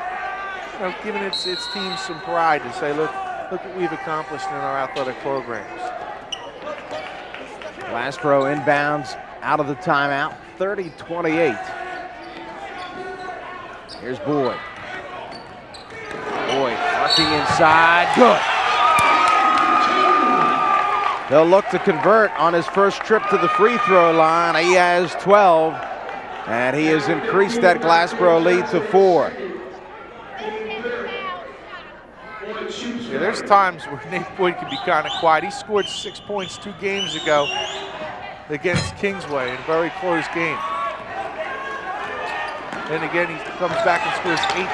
giving its team some pride to say, look what we've accomplished in our athletic programs. Glassboro inbounds out of the timeout, 30-28. Here's Boyd. Boyd arcing inside, good. They'll look to convert on his first trip to the free throw line. He has 12, and he has increased that Glassboro lead to 4. Yeah, there's times where Nate Boyd can be kind of quiet. He scored 6 points 2 games ago against Kingsway in a very close game. Then again, he comes back and scores 18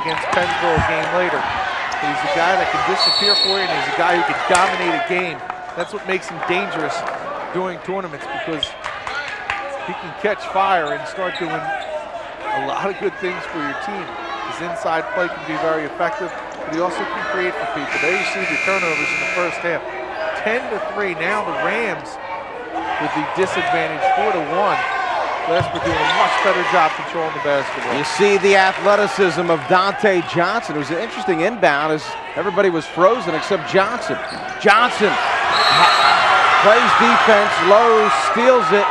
against Pennsville a game later. But he's a guy that can disappear for you, and he's a guy who can dominate a game. That's what makes him dangerous during tournaments, because he can catch fire and start doing a lot of good things for your team. His inside play can be very effective, but he also can create for people. There you see the turnovers in the first half. 10-3. Now the Rams with the disadvantage, 4-1. Glassboro doing a much better job controlling the basketball. You see the athleticism of Dante Johnson. It was an interesting inbound as everybody was frozen except Johnson. Johnson plays defense. Lowe steals it,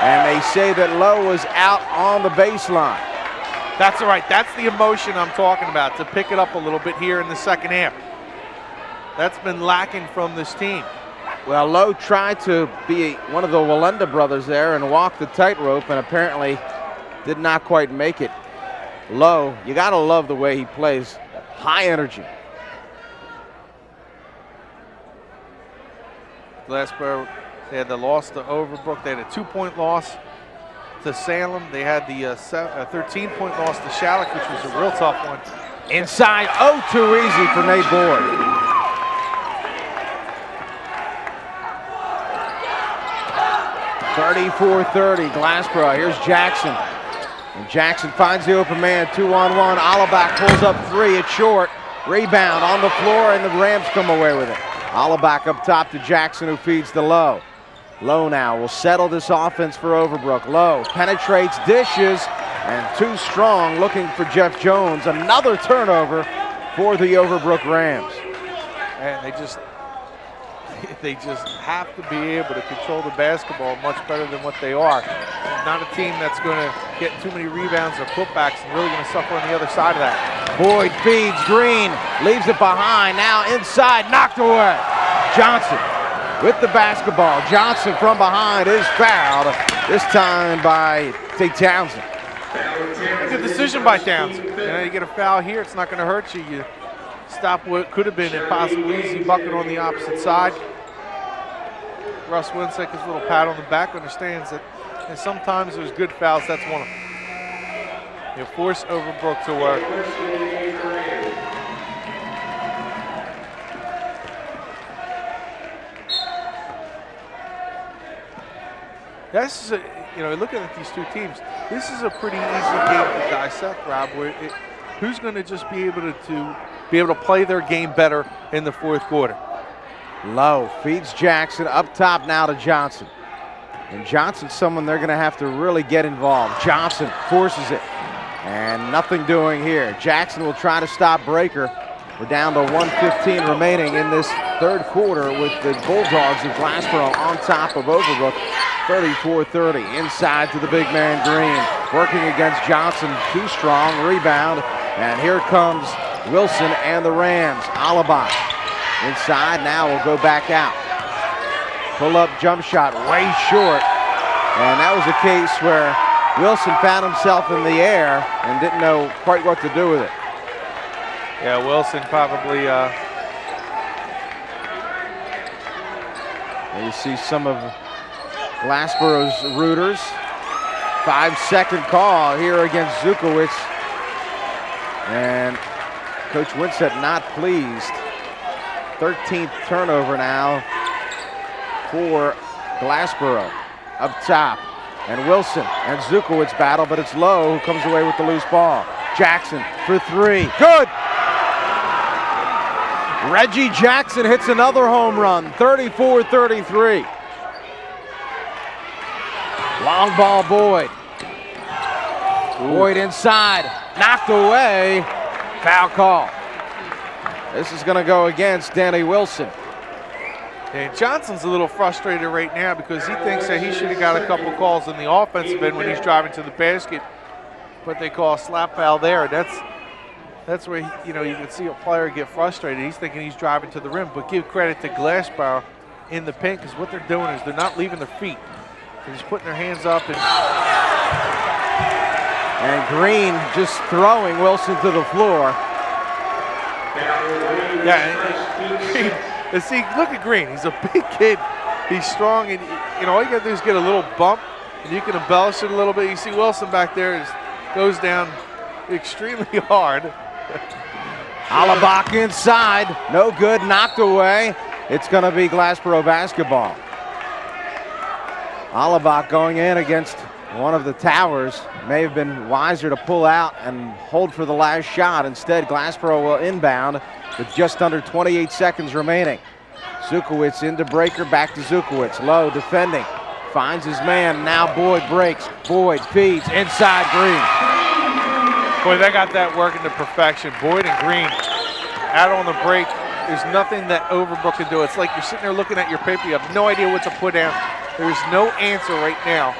and they say that Lowe was out on the baseline. That's all right. That's the emotion I'm talking about, to pick it up a little bit here in the second half. That's been lacking from this team. Well, Lowe tried to be one of the Walenda brothers there and walk the tightrope, and apparently did not quite make it. Lowe, you got to love the way he plays. High energy. Glassboro, they had the loss to Overbrook. They had a 2-point loss to Salem. They had the 13-point loss to Shalleck, which was a real tough one. Inside, oh, too easy for Nate Boyd. 34-30, Glassboro. Here's Jackson. And Jackson finds the open man, 2-on-1. Alabak pulls up 3, it's short. Rebound on the floor, and the Rams come away with it. Alabak up top to Jackson, who feeds to Lowe. Lowe now will settle this offense for Overbrook. Lowe penetrates, dishes, and too strong, looking for Jeff Jones. Another turnover for the Overbrook Rams. And they just, that they just have to be able to control the basketball much better than what they are. Not a team that's going to get too many rebounds or putbacks and really going to suffer on the other side of that. Boyd feeds Green, leaves it behind, now inside, knocked away. Johnson with the basketball. Johnson from behind is fouled, this time by Townsend. Good decision by Townsend. You get a foul here, it's not going to hurt you. You stop what could have been a possible easy bucket on the opposite side. Russ Winsick, his little pat on the back, understands that and sometimes there's good fouls, that's one of them. You force Overbrook to work. This is looking at these two teams, this is a pretty easy game to dissect, Rob, where who's going to just be able to play their game better in the fourth quarter. Lowe feeds Jackson, up top now to Johnson. And Johnson's someone they're going to have to really get involved. Johnson forces it, and nothing doing here. Jackson will try to stop Breaker. We're down to 1:15 remaining in this third quarter with the Bulldogs of Glassboro on top of Overbrook, 34-30. Inside to the big man Green, working against Johnson, too strong, rebound, and here comes Wilson and the Rams. Alaba inside, now will go back out. Pull-up jump shot, way short. And that was a case where Wilson found himself in the air and didn't know quite what to do with it. Yeah, Wilson probably... And you see some of Glassboro's rooters. 5-second call here against Zukowicz. And Coach Winsett not pleased. 13th turnover now for Glassboro. Up top, and Wilson and Zukowicz battle, but it's Lowe who comes away with the loose ball. Jackson for three, good! Reggie Jackson hits another home run, 34-33. Long ball Boyd. Boyd inside, knocked away, foul call. This is gonna go against Danny Wilson. And Johnson's a little frustrated right now because he thinks that he should have got a couple calls in the offensive end when he's driving to the basket, but they call a slap foul there. That's where you can see a player get frustrated. He's thinking he's driving to the rim, but give credit to Glassboro in the paint because what they're doing is they're not leaving their feet. They're just putting their hands up. And Green just throwing Wilson to the floor. Yeah. And see, look at Green. He's a big kid. He's strong, and all you got to do is get a little bump, and you can embellish it a little bit. You see Wilson back there goes down extremely hard. Alabak inside, no good, knocked away. It's going to be Glassboro basketball. Alabak going in against one of the towers. May have been wiser to pull out and hold for the last shot. Instead, Glassboro will inbound with just under 28 seconds remaining. Zukowicz into Breaker, back to Zukowicz. Lowe defending, finds his man, now Boyd breaks. Boyd feeds, inside Green. Boy, they got that working to perfection. Boyd and Green out on the break. There's nothing that Overbrook can do. It's like you're sitting there looking at your paper, you have no idea what to put down. There's no answer right now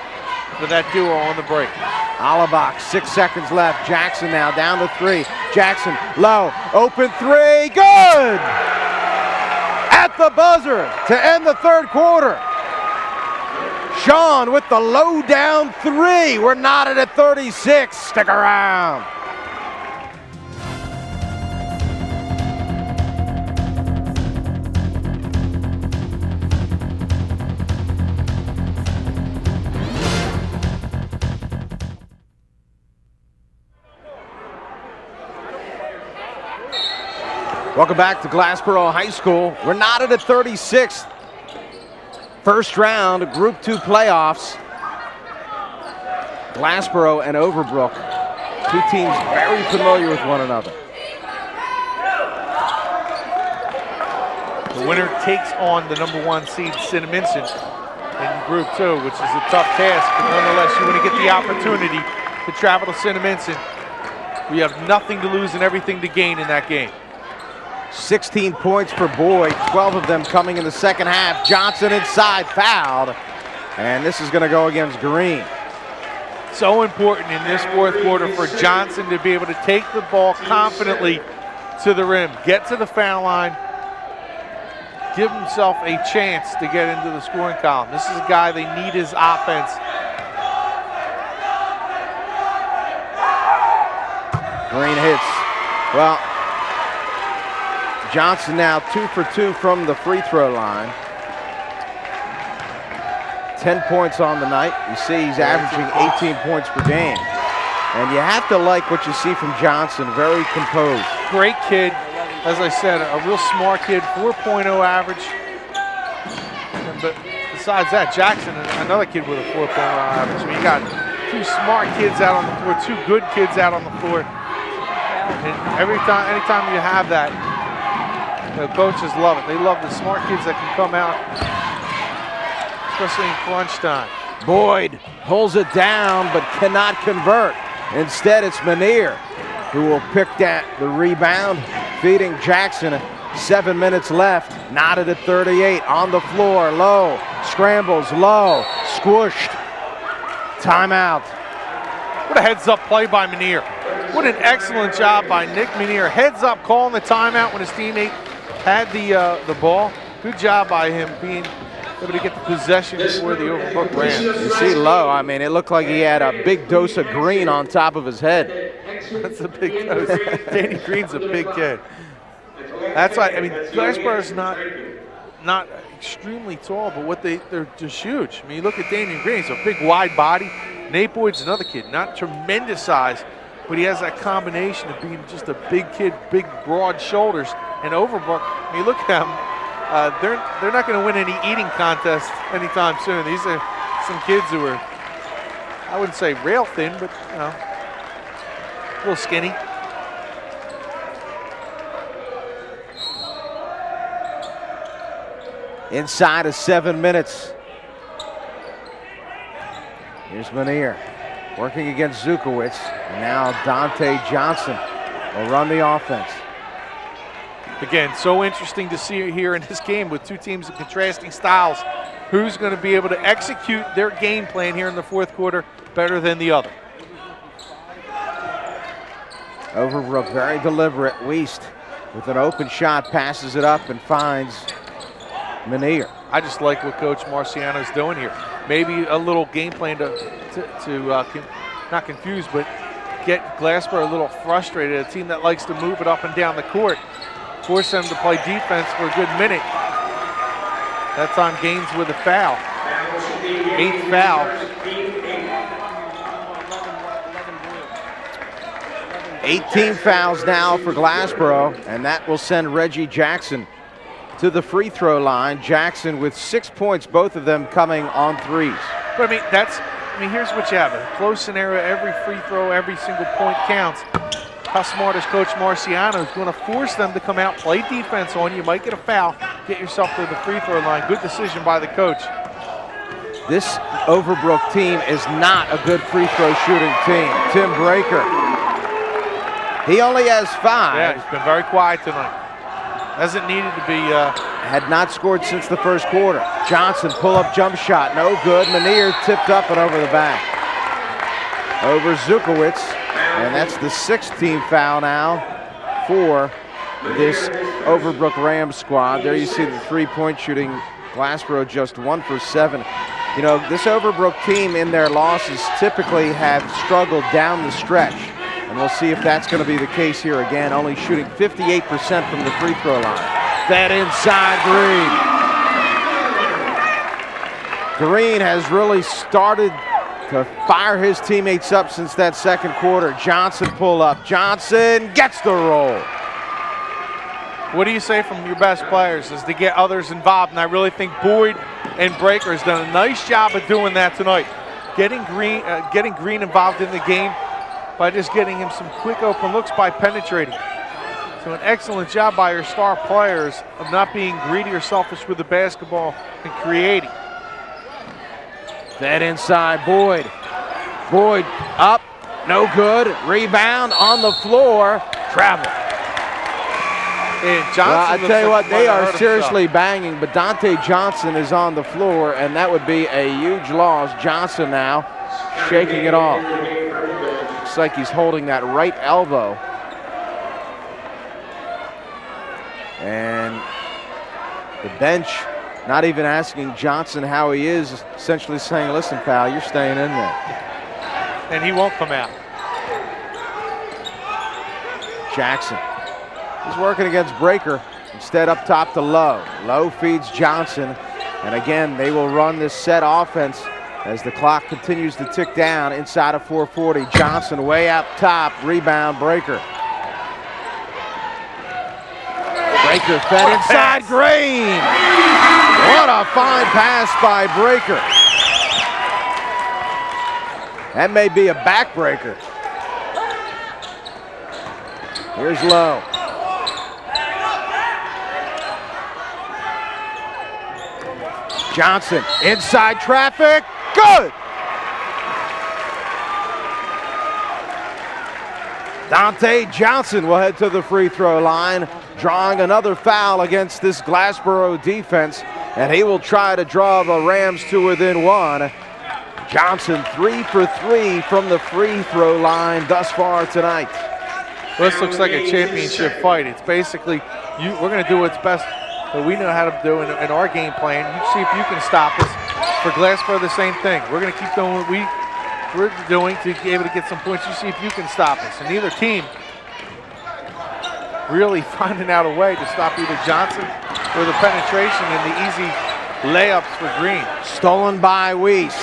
for that duo on the break. Alabak, 6 seconds left. Jackson now down to three. Jackson, low, open three, good! At the buzzer to end the third quarter. Shawn with the low down three. We're knotted at 36. Stick around. Welcome back to Glassboro High School. We're knotted at 36. First round, Group 2 playoffs. Glassboro and Overbrook. Two teams very familiar with one another. The winner takes on the #1 seed, Cinnaminson, in Group 2, which is a tough task, but nonetheless, you want to get the opportunity to travel to Cinnaminson. We have nothing to lose and everything to gain in that game. 16 points for Boyd, 12 of them coming in the second half. Johnson inside, fouled. And this is going to go against Green. So important in this fourth quarter for Johnson to be able to take the ball confidently to the rim, get to the foul line, give himself a chance to get into the scoring column. This is a guy, they need his offense. Green hits. Well, Johnson now 2 for 2 from the free throw line. 10 points on the night. You see he's averaging 18 points per game. And you have to like what you see from Johnson, very composed. Great kid, as I said, a real smart kid, 4.0 average. But besides that, Jackson, another kid with a 4.0 average. I mean, you got two smart kids out on the floor, two good kids out on the floor. And anytime you have that, the coaches love it. They love the smart kids that can come out, especially in crunch time. Boyd pulls it down but cannot convert. Instead, it's Manier who will pick that the rebound, feeding Jackson. 7 minutes left, knotted at 38, on the floor, low, scrambles, low, squished. Timeout. What a heads-up play by Manier. What an excellent job by Nick Manier. Heads up, calling the timeout when his teammate had the ball. Good job by him being able to get the possession before the Overbrook ran. You see low, I mean, it looked like he had a big dose of green on top of his head. That's a big dose. Danny Green's a big kid. That's why, I mean, Glassboro's not extremely tall, but they're just huge. I mean, you look at Danny Green, he's a big, wide body. Nate Boyd's another kid, not tremendous size, but he has that combination of being just a big kid, big, broad shoulders. And Overbrook, I mean, look at them. They're not going to win any eating contest anytime soon. These are some kids who are, I wouldn't say rail thin, but you know, a little skinny. Inside of 7 minutes. Here's Manier working against Zukowicz. And now Dante Johnson will run the offense. Again, so interesting to see here in this game with two teams of contrasting styles. Who's going to be able to execute their game plan here in the fourth quarter better than the other? Overbrook very deliberate. Weist with an open shot passes it up and finds Manier. I just like what Coach Marciano's doing here. Maybe a little game plan to not confuse, but get Glassboro a little frustrated. A team that likes to move it up and down the court. Force them to play defense for a good minute. That time Gaines with a foul. 8th foul. 18 fouls now for Glassboro, and that will send Reggie Jackson to the free throw line. Jackson with 6 points, both of them coming on threes. But I mean, here's what you have. A close scenario, every free throw, every single point counts. How smart is Coach Marciano is going to force them to come out, play defense on you. You might get a foul, get yourself to the free throw line. Good decision by the coach. This Overbrook team is not a good free throw shooting team. Tim Breaker. He only has 5. Yeah, he's been very quiet tonight. Hasn't needed to be. Had not scored since the first quarter. Johnson pull-up jump shot, no good. Manier tipped up and over the back. Over Zukowicz, and that's the 6th team foul now for this Overbrook Rams squad. There you see the three-point shooting. Glassboro just 1 for 7. You know, this Overbrook team in their losses typically have struggled down the stretch. And we'll see if that's going to be the case here again, only shooting 58% from the free throw line. That inside Green. Green has really started to fire his teammates up since that second quarter. Johnson pull up. Johnson gets the roll. What do you say from your best players is to get others involved, and I really think Boyd and Breaker has done a nice job of doing that tonight. Getting Green involved in the game by just getting him some quick open looks by penetrating. So an excellent job by your star players of not being greedy or selfish with the basketball and creating. That inside Boyd. Boyd up, no good. Rebound on the floor. Travel. And Johnson Well, I looks tell you like what, they he might are have hurt seriously banging, but Dante Johnson is on the floor, and that would be a huge loss. Johnson now shaking it off. Looks like he's holding that right elbow. And the bench not even asking Johnson how he is, essentially saying, listen, pal, you're staying in there. himself. And he won't come out. Jackson. He's working against Breaker. Instead up top to Lowe. Lowe feeds Johnson. And again, they will run this set offense as the clock continues to tick down inside of 4:40. Johnson way up top. Rebound, Breaker. Breaker fed inside. Green. What a fine pass by Breaker. That may be a backbreaker. Here's Lowe. Johnson, inside traffic, good! Dante Johnson will head to the free throw line, drawing another foul against this Glassboro defense, and he will try to draw the Rams to within one. Johnson 3 for 3 from the free throw line thus far tonight. This looks like a championship fight. It's basically, we're going to do what's best that we know how to do in our game plan. You see if you can stop us. For Glassboro, the same thing. We're going to keep doing what we're doing to be able to get some points. You see if you can stop us. And neither team really finding out a way to stop either Johnson or the penetration and the easy layups for Green. Stolen by Weiss.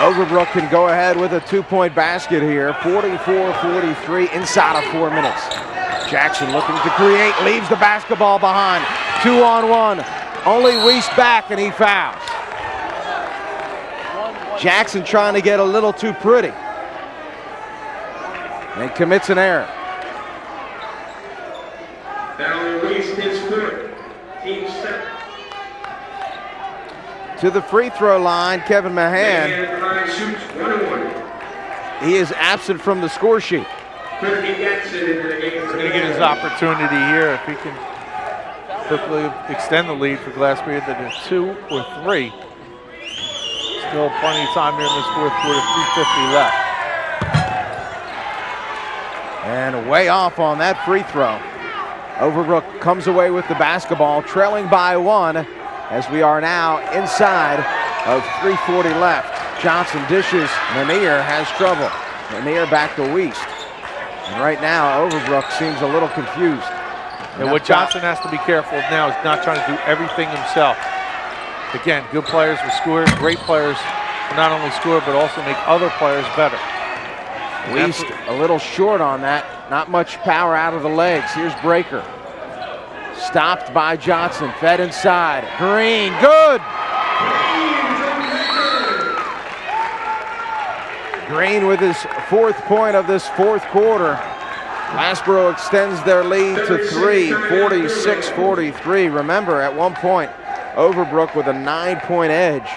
Overbrook can go ahead with a two-point basket here. 44-43 inside of 4 minutes. Jackson looking to create, leaves the basketball behind. 2-on-1. Only Weiss back and he fouls. Jackson trying to get a little too pretty. And commits an error. Foul Weiss, his fourth. Team set. To the free throw line, Kevin Mahan. Shoots 1-1. He is absent from the score sheet. Quickly gets it into the game. He's going to get his opportunity here if he can quickly extend the lead for Glassboro to 2 or 3. Still plenty of time here in this fourth quarter, 3:50 left. And way off on that free throw. Overbrook comes away with the basketball, trailing by 1 as we are now inside of 3:40 left. Johnson dishes. Manier has trouble. Manier back to Weiss. And right now, Overbrook seems a little confused. And what Johnson has to be careful of now is not trying to do everything himself. Again, good players will score. Great players will not only score, but also make other players better. Weiss a little short on that. Not much power out of the legs. Here's Breaker. Stopped by Johnson. Fed inside. Green. Good. Green with his 4th point of this 4th quarter. Glassboro extends their lead to 3, 46-43. Remember, at one point, Overbrook with a 9-point edge.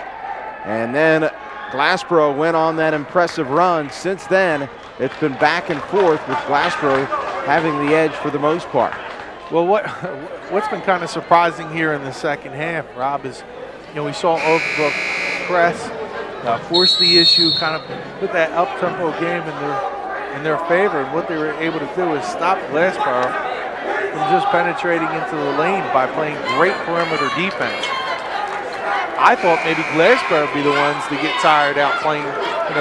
And then Glassboro went on that impressive run. Since then, it's been back and forth with Glassboro having the edge for the most part. Well, what's been kind of surprising here in the second half, Rob, is we saw Overbrook press, force the issue, kind of put that up-tempo game in their favor. And what they were able to do is stop Glassboro from just penetrating into the lane by playing great perimeter defense. I thought maybe Glassboro would be the ones to get tired out playing,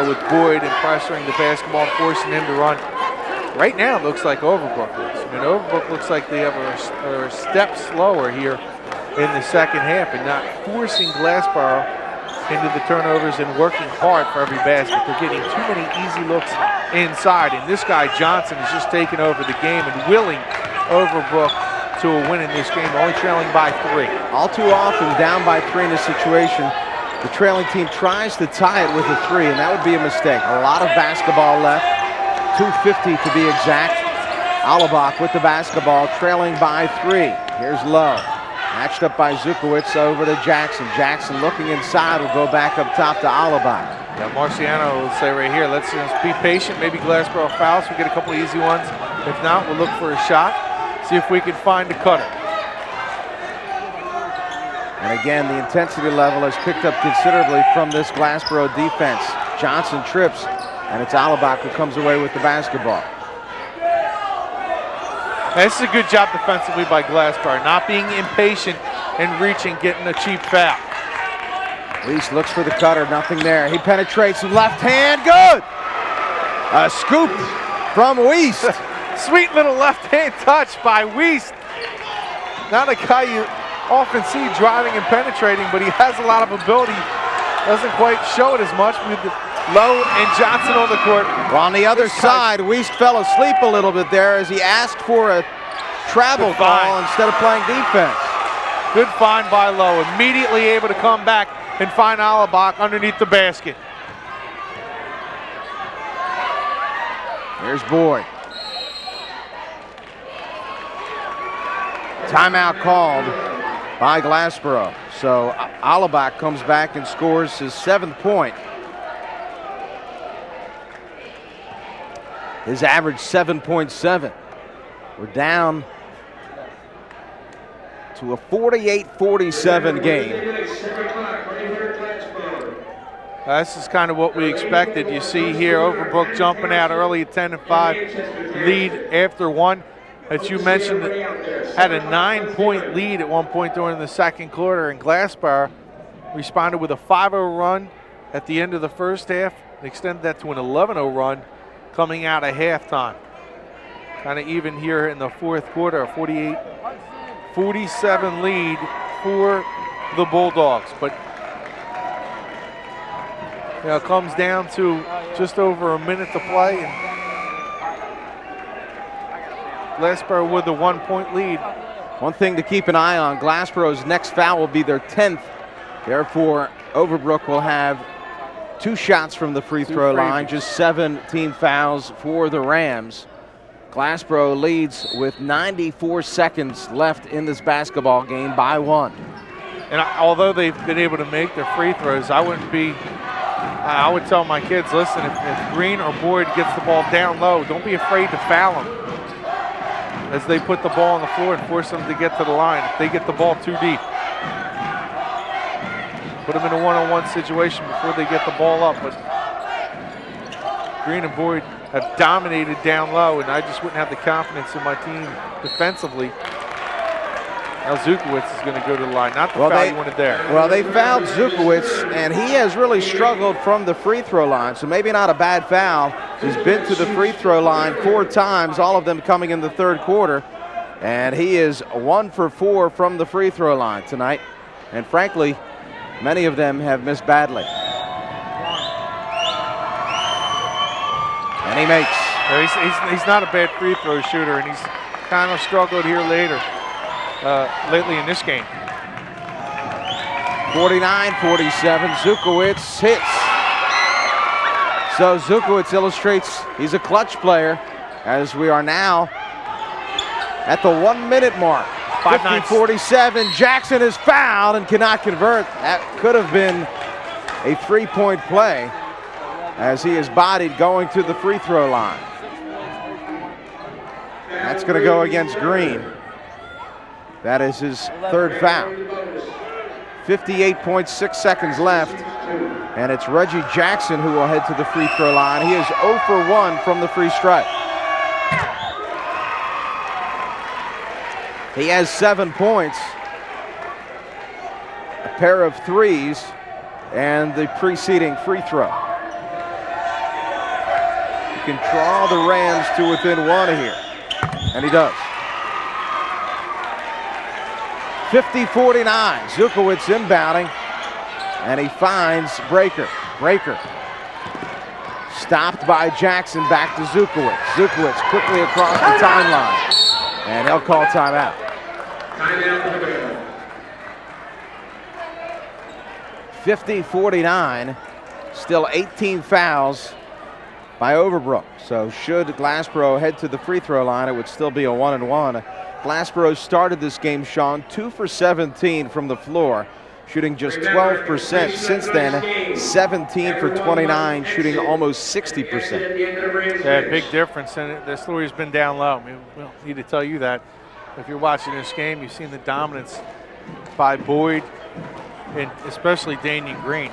with Boyd and pressuring the basketball and forcing him to run. Right now, it looks like Overbrook is. Overbrook looks like they are a step slower here in the second half and not forcing Glassboro into the turnovers and working hard for every basket. They're getting too many easy looks inside, and this guy Johnson is just taking over the game and willing Overbrook to a win in this game, only trailing by 3. All too often, down by 3 in this situation, the trailing team tries to tie it with a 3, and that would be a mistake. A lot of basketball left, 2:50 to be exact. Alabak with the basketball, trailing by 3. Here's Lowe. Matched up by Zukowicz over to Jackson. Jackson looking inside, will go back up top to Alabak. Yeah, Marciano will say right here, let's just be patient. Maybe Glassboro fouls. We get a couple of easy ones. If not, we'll look for a shot. See if we can find the cutter. And again, the intensity level has picked up considerably from this Glassboro defense. Johnson trips, and it's Alabak who comes away with the basketball. And this is a good job defensively by Glassboro, not being impatient and reaching, getting a cheap foul. Weiss looks for the cutter, nothing there. He penetrates left hand, good! A scoop from Weiss. Sweet little left hand touch by Weiss. Not a guy you often see driving and penetrating, but he has a lot of ability. Doesn't quite show it as much with Lowe and Johnson on the court. Well, on the other side, Weiss fell asleep a little bit there as he asked for a travel call instead of playing defense. Good find by Lowe. Immediately able to come back and find Alabak underneath the basket. Here's Boyd. Timeout called by Glassboro. So Alabak comes back and scores his 7th point. His average 7.7. We're down to a 48-47 game. This is kind of what we expected. You see here Overbrook jumping out early, 10-5 lead after one. As you mentioned, had a 9-point lead at one point during the second quarter, and Glassboro responded with a 5-0 run at the end of the first half and extended that to an 11-0 run coming out of halftime. Kind of even here in the fourth quarter, a 48-47 lead for the Bulldogs. But it comes down to just over a minute to play, and Glassboro with a 1-point lead. One thing to keep an eye on, Glassboro's next foul will be their 10th. Therefore, Overbrook will have 2 shots from the free throw line, just 17 fouls for the Rams. Glassboro leads with 94 seconds left in this basketball game by 1. And although they've been able to make their free throws, I would tell my kids, listen, if Green or Boyd gets the ball down low, don't be afraid to foul them as they put the ball on the floor and force them to get to the line. If they get the ball too deep, put them in a one-on-one situation before they get the ball up. But Green and Boyd have dominated down low, and I just wouldn't have the confidence in my team defensively. Now Zukowicz is going to go to the line. Not the foul you wanted there. Well, they fouled Zukowicz, and he has really struggled from the free throw line, so maybe not a bad foul. He's been to the free throw line 4 times, all of them coming in the third quarter, and he is 1 for 4 from the free throw line tonight. And frankly, many of them have missed badly. And he makes. He's not a bad free throw shooter, and he's kind of struggled here lately in this game. 49-47, Zukowicz hits. So Zukowicz illustrates he's a clutch player as we are now at the 1-minute mark. 50-47, Jackson is fouled and cannot convert. That could have been a 3-point play as he is bodied going to the free throw line. That's going to go against Green. That is his 3rd foul. 58.6 seconds left, and it's Reggie Jackson who will head to the free throw line. He is 0 for 1 from the free stripe. He has 7 points, a pair of threes, and the preceding free throw. He can draw the Rams to within 1 here, and he does. 50-49, Zukowicz inbounding, and he finds Breaker. Breaker stopped by Jackson, back to Zukowicz. Zukowicz quickly across the timeline, and he'll call timeout. 50-49, still 18 fouls by Overbrook. So should Glassboro head to the free throw line, it would still be a 1-and-1. Glassboro started this game, Shawn, 2 for 17 from the floor, shooting just 12%. Since then, 17 for 29, shooting almost 60%. Yeah, big difference, and the story's been down low. I mean, we don't need to tell you that. If you're watching this game, you've seen the dominance by Boyd and especially Danian Green.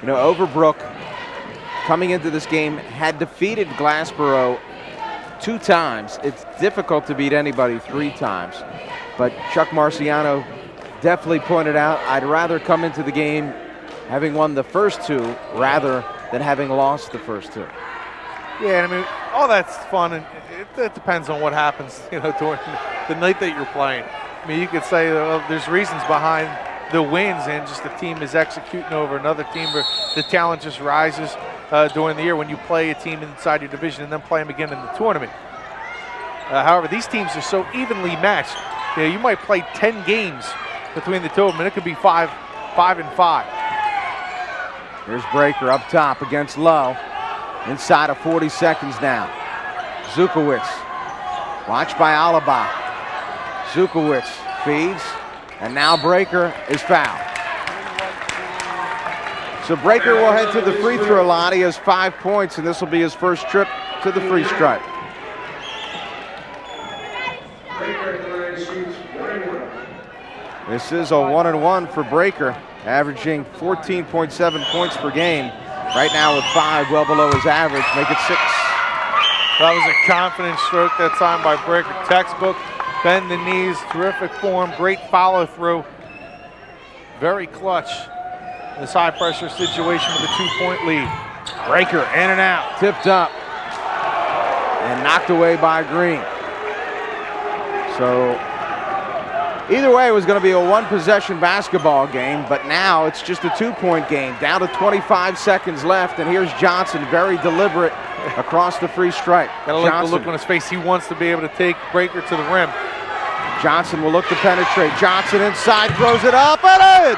You know, Overbrook, coming into this game, had defeated Glassboro 2 times. It's difficult to beat anybody 3 times. But Chuck Marciano definitely pointed out, I'd rather come into the game having won the first 2 rather than having lost the first 2. Yeah, I mean, all that's fun, and it depends on what happens, you know, during the night that you're playing. I mean, you could say there's reasons behind the wins, and just the team is executing over another team, where the talent just rises during the year when you play a team inside your division and then play them again in the tournament. However, these teams are so evenly matched. You know, you might play 10 games between the 2 of them, and it could be 5 and 5. Here's Breaker up top against Lowe. Inside of 40 seconds now. Zukowicz, watched by Alaba. Zukowicz feeds, and now Breaker is fouled. So Breaker will head to the free throw line. He has 5 points, and this will be his first trip to the free stripe. This is a 1-and-1 for Breaker, averaging 14.7 points per game. Right now with 5, well below his average, make it 6. That was a confident stroke that time by Breaker. Textbook, bend the knees, terrific form, great follow through. Very clutch in this high pressure situation with a 2-point lead. Breaker in and out, tipped up, and knocked away by Green. So either way, it was going to be a 1-possession basketball game, but now it's just a 2-point game, down to 25 seconds left, and here's Johnson, very deliberate across the free stripe. Gotta look the look on his face. He wants to be able to take Breaker to the rim. Johnson will look to penetrate. Johnson inside, throws it up and in!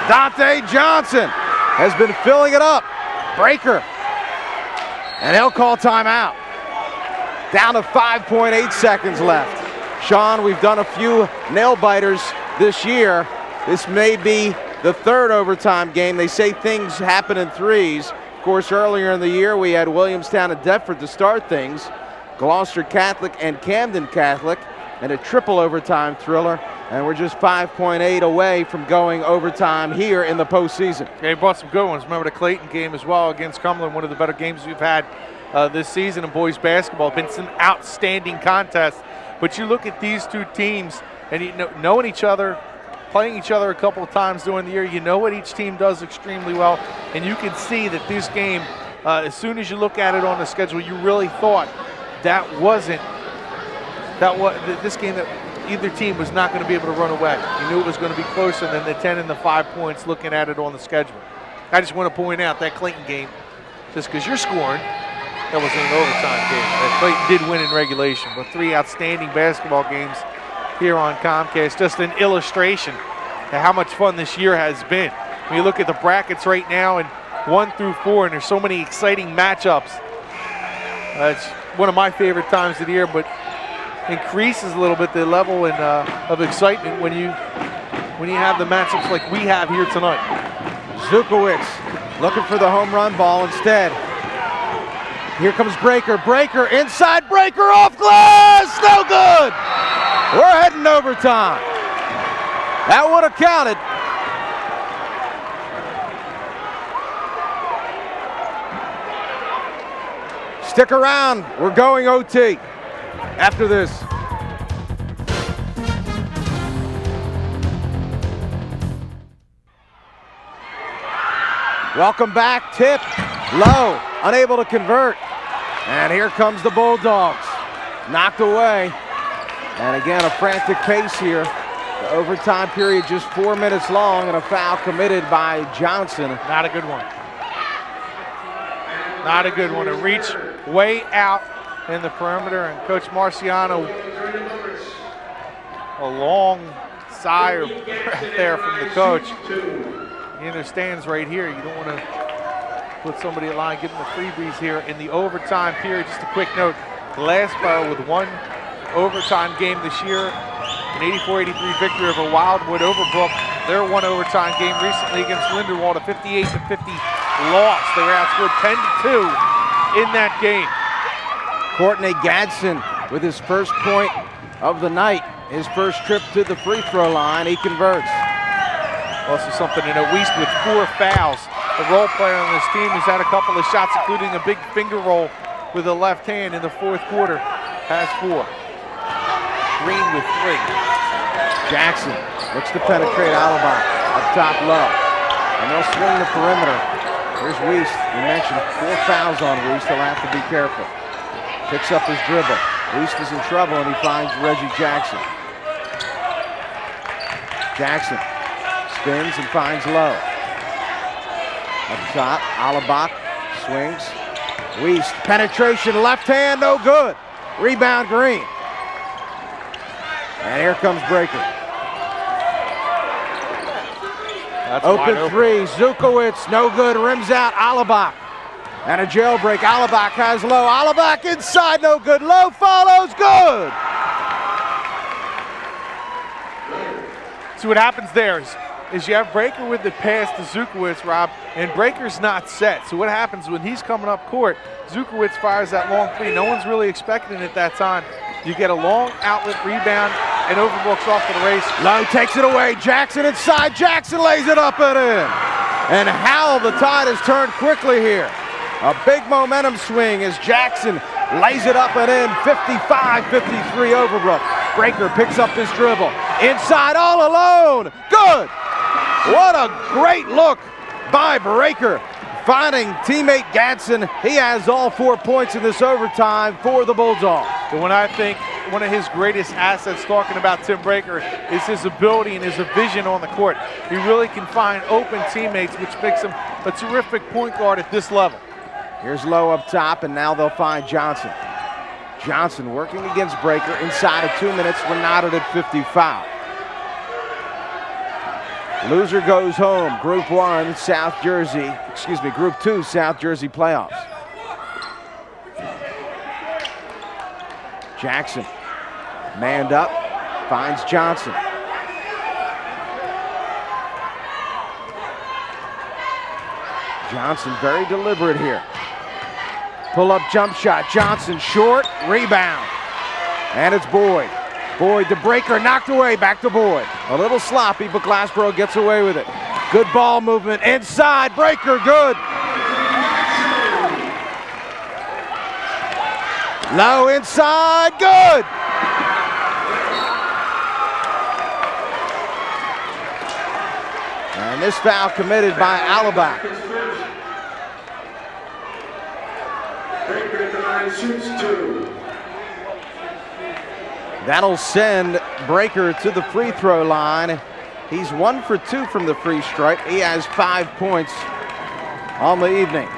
Dante Johnson has been filling it up. Breaker, and he'll call timeout. Down to 5.8 seconds left. Shawn, we've done a few nail-biters this year. This may be the 3rd overtime game. They say things happen in 3s. Of course, earlier in the year, we had Williamstown and Deptford to start things, Gloucester Catholic and Camden Catholic, and a triple overtime thriller. And we're just 5.8 away from going overtime here in the postseason. Yeah, he brought some good ones. Remember the Clayton game as well against Cumberland, one of the better games we've had this season in boys basketball. Been some outstanding contests. But you look at these 2 teams, and you knowing each other, playing each other a couple of times during the year, you know what each team does extremely well, and you can see that this game, as soon as you look at it on the schedule, you really thought this game that either team was not going to be able to run away. You knew it was going to be closer than the 10 and the 5 points looking at it on the schedule. I just want to point out that Clayton game, just because you're scoring, that wasn't an overtime game. Clayton did win in regulation, but 3 outstanding basketball games here on Comcast. Just an illustration of how much fun this year has been. When you look at the brackets right now, and 1 through 4, and there's so many exciting matchups. It's one of my favorite times of the year, but increases a little bit the level of excitement when you have the matchups like we have here tonight. Zukowicz looking for the home run ball instead. Here comes Breaker. Breaker inside. Breaker off glass. No good. We're heading overtime. That would have counted. Stick around. We're going OT after this. Welcome back. Tip. Low. Unable to convert. And here comes the Bulldogs. Knocked away. And again, a frantic pace here. The overtime period just 4 minutes long, and a foul committed by Johnson. Not a good one. Not a good one. A reach way out in the perimeter, and Coach Marciano, a long sigh of breath there from the coach. He understands right here, you don't want to put somebody at line, give them the freebies here in the overtime period. Just a quick note, Glassboro with 1 overtime game this year, an 84-83 victory over Wildwood. Overbrook, their 1 overtime game recently against Lindenwold, a 58-50 loss. They were outscored 10-2 in that game. Courtney Gadsden with his first point of the night. His first trip to the free throw line, he converts. Also something to note, Weiss with 4 fouls. The role player on this team has had a couple of shots, including a big finger roll with the left hand in the fourth quarter. Has 4. Green with 3. Jackson looks to penetrate Alabak up top low. And they'll swing the perimeter. Here's Weiss. We mentioned 4 fouls on Weiss. They'll have to be careful. Picks up his dribble. Weiss is in trouble and he finds Reggie Jackson. Jackson spins and finds low. Up top, Alabak swings. Weiss, penetration, left hand, no good. Rebound, Green. And here comes Breaker. That's Open 3, Zukowicz, no good, rims out, Alabak. And a jailbreak, Alabak has low. Alabak inside, no good, low follows, good. So what happens there is you have Breaker with the pass to Zukowicz, Rob, and Breaker's not set. So what happens when he's coming up court, Zukowicz fires that long 3. No one's really expecting it that time. You get a long outlet rebound, and Overbrook's off to the race. Lowe takes it away, Jackson inside, Jackson lays it up and in. And how the tide has turned quickly here. A big momentum swing as Jackson lays it up and in, 55-53 Overbrook. Breaker picks up his dribble, inside all alone, good. What a great look by Breaker, finding teammate Gadsden. He has all 4 points in this overtime for the Bulldogs. And when I think one of his greatest assets, talking about Tim Breaker, is his ability and his vision on the court. He really can find open teammates, which makes him a terrific point guard at this level. Here's Lowe up top, and now they'll find Johnson. Johnson working against Breaker inside of 2 minutes. We're knotted at 55. Loser goes home. Group 2 South Jersey playoffs. Jackson, manned up, finds Johnson. Johnson very deliberate here. Pull-up jump shot, Johnson short, rebound. And it's Boyd. Boyd to Breaker, knocked away, back to Boyd. A little sloppy, but Glassboro gets away with it. Good ball movement, inside, Breaker, good. Low inside, good. And this foul committed by Alabak. Breaker at the line shoots 2. That'll send Breaker to the free throw line. He's 1 for 2 from the free stripe. He has 5 points on the evening.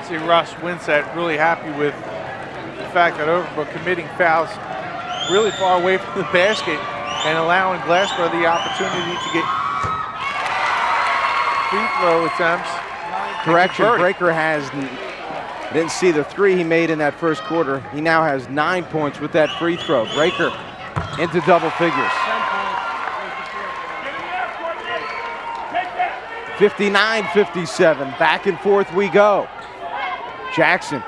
See Russ Winsett really happy with the fact that Overbrook committing fouls really far away from the basket and allowing Glassboro the opportunity to get free throw attempts. Correction, Breaker has, didn't see the 3 he made in that first quarter. He now has 9 points with that free throw. Breaker into double figures. 59-57, back and forth we go. Jackson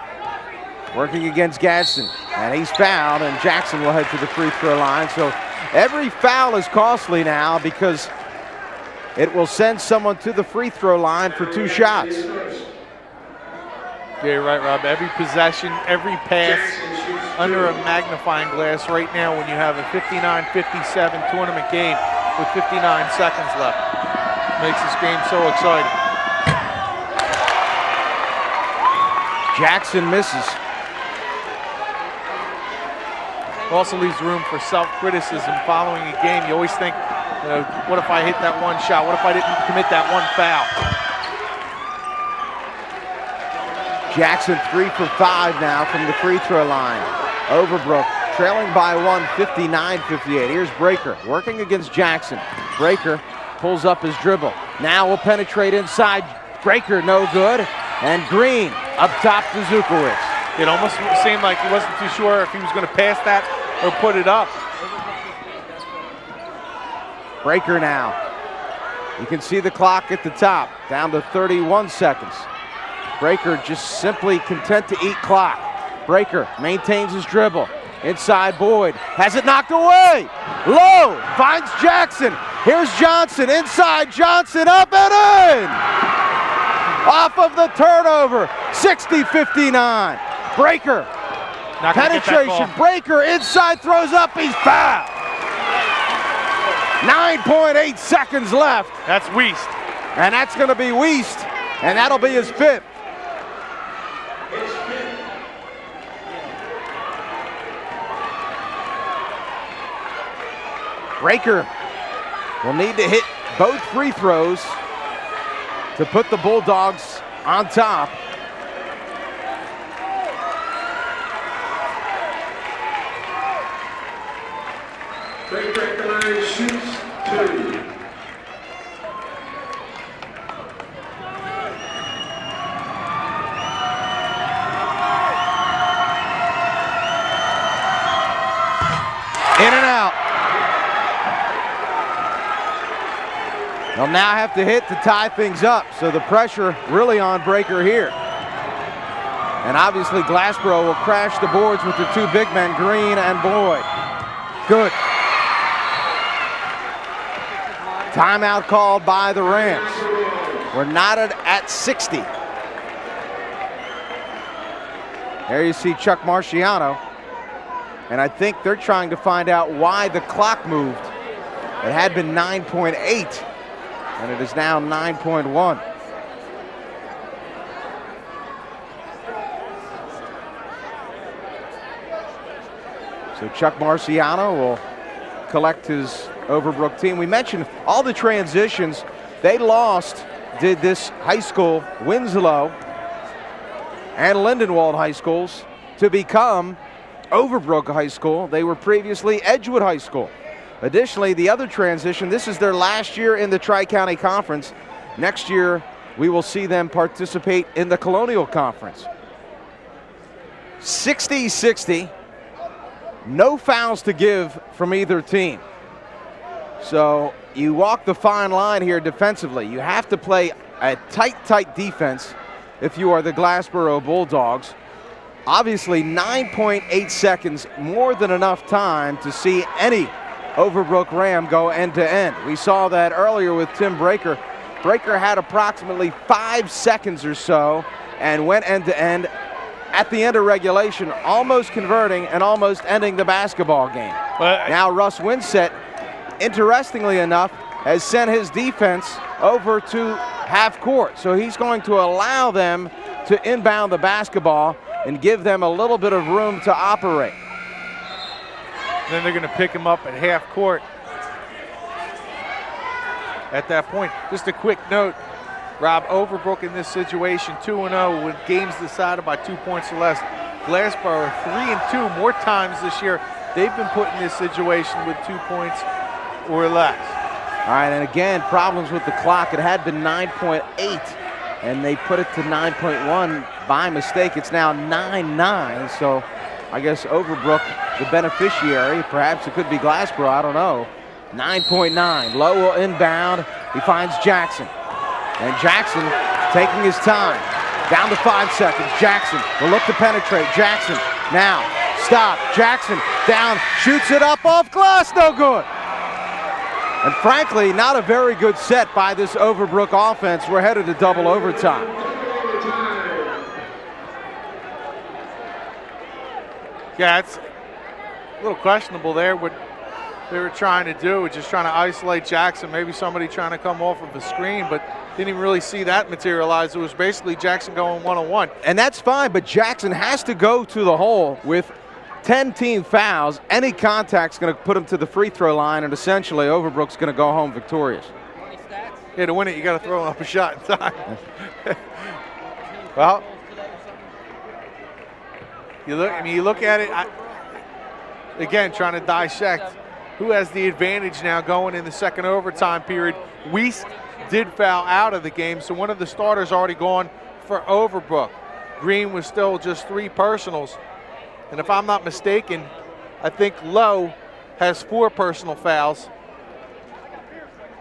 working against Gadsden, and he's fouled, and Jackson will head to the free throw line. So every foul is costly now because it will send someone to the free throw line for 2 shots. Yeah, you're right, Rob. Every possession, every pass under a magnifying glass right now when you have a 59-57 tournament game with 59 seconds left. Makes this game so exciting. Jackson misses. Also leaves room for self-criticism following a game. You always think, what if I hit that one shot? What if I didn't commit that one foul? Jackson 3 for 5 now from the free throw line. Overbrook trailing by 1, 59-58. Here's Breaker working against Jackson. Breaker pulls up his dribble. Now will penetrate inside. Breaker no good. And Green up top to Zukowicz. It almost seemed like he wasn't too sure if he was going to pass that or put it up. Breaker now. You can see the clock at the top, down to 31 seconds. Breaker just simply content to eat clock. Breaker maintains his dribble. Inside Boyd, has it knocked away. Low, finds Jackson. Here's Johnson, inside Johnson, up and in! Off of the turnover, 60-59. Breaker, penetration, Breaker inside, throws up, he's fouled. 9.8 seconds left. That's Wiest. And that's going to be Wiest, and that'll be his 5th. Breaker will need to hit both free throws to put the Bulldogs on top. Breaker at the line shoots 2. In and out. They'll now have to hit to tie things up, so the pressure really on Breaker here. And obviously Glassboro will crash the boards with the 2 big men, Green and Boyd. Good. Timeout called by the Rams. We're knotted at 60. There you see Chuck Marciano. And I think they're trying to find out why the clock moved. It had been 9.8, and it is now 9.1. So Chuck Marciano will collect his Overbrook team. We mentioned all the transitions. They lost, did this high school, Winslow and Lindenwold high schools, to become Overbrook High School. They were previously Edgewood High School. Additionally, the other transition, this is their last year in the Tri-County Conference. Next year, we will see them participate in the Colonial Conference. 60-60. No fouls to give from either team. So you walk the fine line here defensively. You have to play a tight defense if you are the Glassboro Bulldogs. Obviously, 9.8 seconds, more than enough time to see any Overbrook Ram go end to end. We saw that earlier with Tim Breaker. Breaker had approximately 5 seconds or so and went end to end at the end of regulation, almost converting and almost ending the basketball game. Now Russ Winsett, interestingly enough, has sent his defense over to half court. So he's going to allow them to inbound the basketball and give them a little bit of room to operate. Then they're going to pick him up at half court. At that point, just a quick note, Rob, Overbrook in this situation, 2-0 with games decided by 2 points or less. Glassboro 3-2 more times this year. They've been put in this situation with 2 points or less. All right, and again, problems with the clock. It had been 9.8, and they put it to 9.1 by mistake. It's now 9-9, so I guess Overbrook, the beneficiary. Perhaps it could be Glassboro, I don't know. 9.9, Lowe will inbound. He finds Jackson. And Jackson taking his time. Down to 5 seconds. Jackson will look to penetrate. Jackson now, stop. Jackson down, shoots it up off glass, no good. And frankly, not a very good set by this Overbrook offense. We're headed to double overtime. Yeah, it's a little questionable there what they were trying to do, just trying to isolate Jackson, maybe somebody trying to come off of a screen, but didn't even really see that materialize. It was basically Jackson going one-on-one. And that's fine, but Jackson has to go to the hole with 10 team fouls. Any contact's going to put him to the free throw line, and essentially Overbrook's going to go home victorious. Yeah, to win it, you got to throw up a shot in time. Well, you look at it, again, trying to dissect who has the advantage now going in the second overtime period. Wiest did foul out of the game, so one of the starters already gone for Overbrook. Green was still just 3 personals. And if I'm not mistaken, I think Lowe has 4 personal fouls.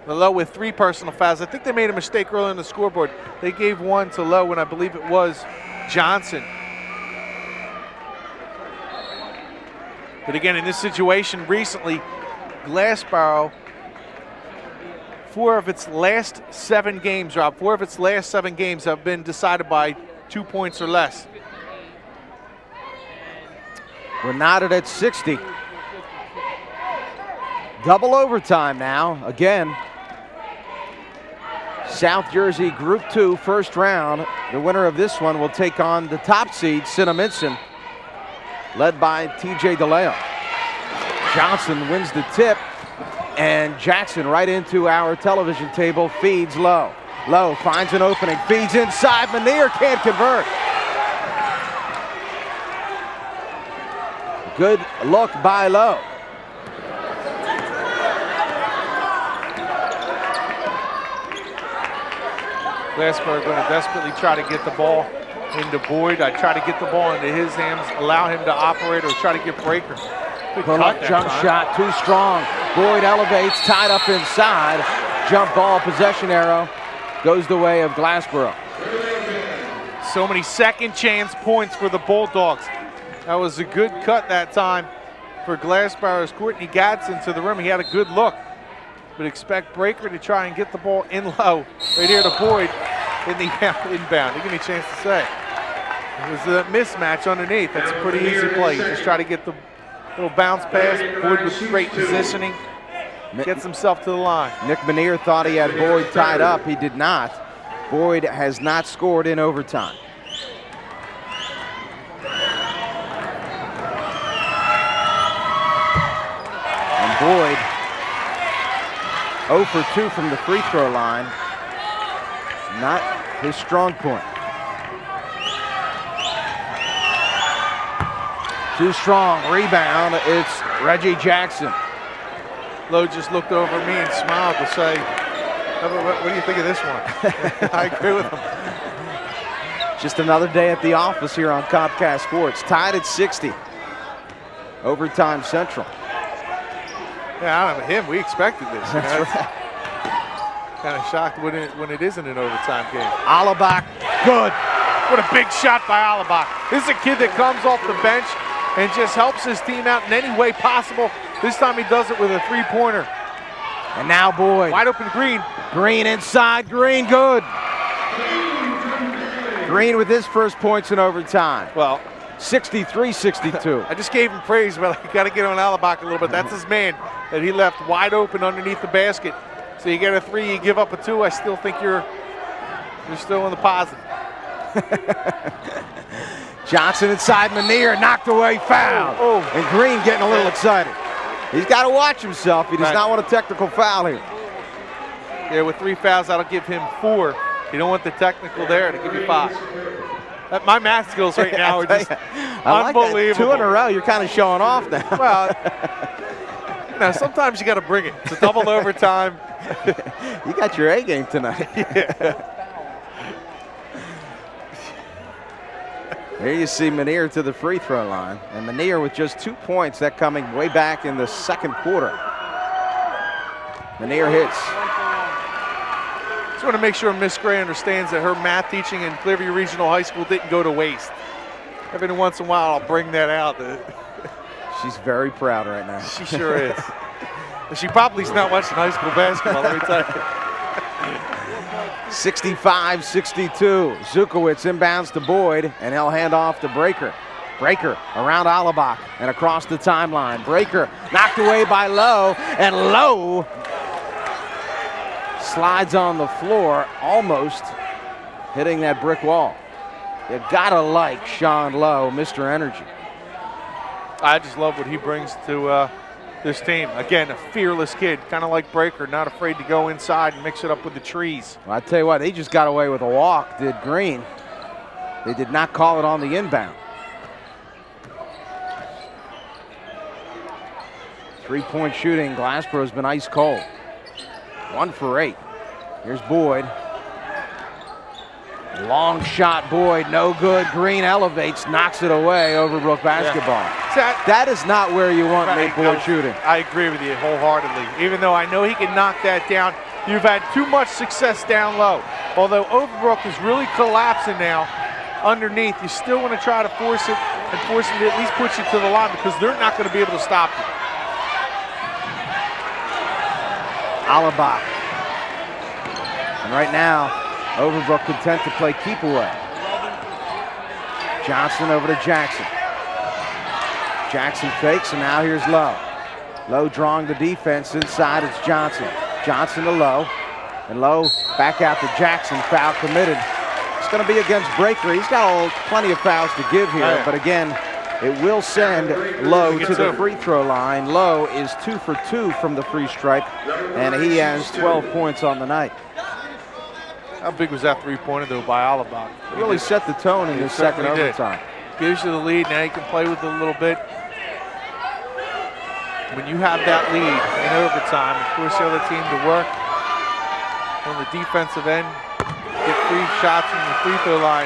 Lowe with 3 personal fouls. I think they made a mistake early on the scoreboard. They gave 1 to Lowe, and I believe it was Johnson. But again, in this situation recently, Glassboro, 4 of its last 7 games, Rob, 4 of its last 7 games have been decided by 2 points or less. We're knotted at 60. Double overtime now. Again, South Jersey Group 2 first round. The winner of this one will take on the top seed, Cinnaminson, led by TJ DeLeo. Johnson wins the tip, and Jackson right into our television table, feeds Lowe. Lowe finds an opening, feeds inside, Manier can't convert. Good look by Lowe. Glassboro going to desperately try to get the ball into Boyd. I try to get the ball into his hands, allow him to operate, or try to get Breaker. Pull up jump shot, too strong. Boyd elevates, tied up inside. Jump ball, possession arrow goes the way of Glassboro. So many second chance points for the Bulldogs. That was a good cut that time for Glassboro's Courtney Gadsden to the rim. He had a good look, but expect Breaker to try and get the ball in low. Right here to Boyd in the inbound. Give me a chance to say. It was a mismatch underneath. That's a pretty easy play. You just try to get the little bounce pass. Boyd with great positioning. Gets himself to the line. Nick Manier thought he had Boyd tied up. He did not. Boyd has not scored in overtime. And Boyd 0 for 2 from the free throw line. Not his strong point. Too strong, rebound, it's Reggie Jackson. Lowe just looked over at me and smiled to say, what do you think of this one? I agree with him. Just another day at the office here on Comcast Sports. Tied at 60. Overtime Central. Yeah, I don't know, him, we expected this. That's right. Kind of shocked when it isn't an overtime game. Alabak, good. What a big shot by Alabak. This is a kid that comes off the bench and just helps his team out in any way possible. This time he does it with a three-pointer. And now Boyd. Wide open Green. Green inside, Green good. Green with his first points in overtime. Well, 63-62. I just gave him praise, but I got to get on Alabak a little bit. That's his man that he left wide open underneath the basket. So you get a 3, you give up a 2. I still think you're still in the positive. Johnson inside, Manier knocked away, foul. Oh. And Green getting a little excited. He's got to watch himself. He does not want a technical foul here. Yeah, with 3 fouls, that'll give him 4. You don't want the technical there to give you 5. My math skills right now are just unbelievable. 2 in a row, you're kind of showing off now. Well, sometimes you got to bring it. It's a double overtime. You got your A game tonight. Yeah. There you see Manier to the free throw line. And Manier with just 2 points, that coming way back in the second quarter. Manier hits. Just want to make sure Miss Gray understands that her math teaching in Clearview Regional High School didn't go to waste. Every once in a while, I'll bring that out. She's very proud right now. She sure is. She probably's not watching high school basketball, let me tell you. 65-62. Zukowicz inbounds to Boyd, and he'll hand off to Breaker. Breaker around Alabak and across the timeline. Breaker knocked away by Lowe, and Lowe slides on the floor, almost hitting that brick wall. You gotta like Shawn Lowe, Mr. Energy. I just love what he brings to this team. Again, a fearless kid, kind of like Breaker, not afraid to go inside and mix it up with the trees. Well, I tell you what, they just got away with a walk, did Green. They did not call it on the inbound. 3-point shooting, Glassboro's been ice cold. 1 for 8. Here's Boyd. Long shot, Boyd, no good. Green elevates, knocks it away. Overbrook basketball. Yeah. That is not where you want Nate Boyd shooting. I agree with you wholeheartedly. Even though I know he can knock that down, you've had too much success down low. Although Overbrook is really collapsing now, underneath, you still want to try to force it and force them to at least put you to the line because they're not going to be able to stop you. Alabak. And right now, Overbrook content to play keep away. Johnson over to Jackson. Jackson fakes, and now here's Lowe. Lowe drawing the defense inside. It's Johnson. Johnson to Lowe. And Lowe back out to Jackson. Foul committed. It's going to be against Breaker. He's got plenty of fouls to give here, but again, it will send Lowe to the free throw line. Lowe is 2 for 2 from the free stripe, and he has 12 points on the night. How big was that three-pointer, though, by Alabak? Really set the tone in the second overtime. Gives you the lead. Now you can play with it a little bit. When you have that lead in overtime, and force the other team to work on the defensive end, get free shots from the free throw line,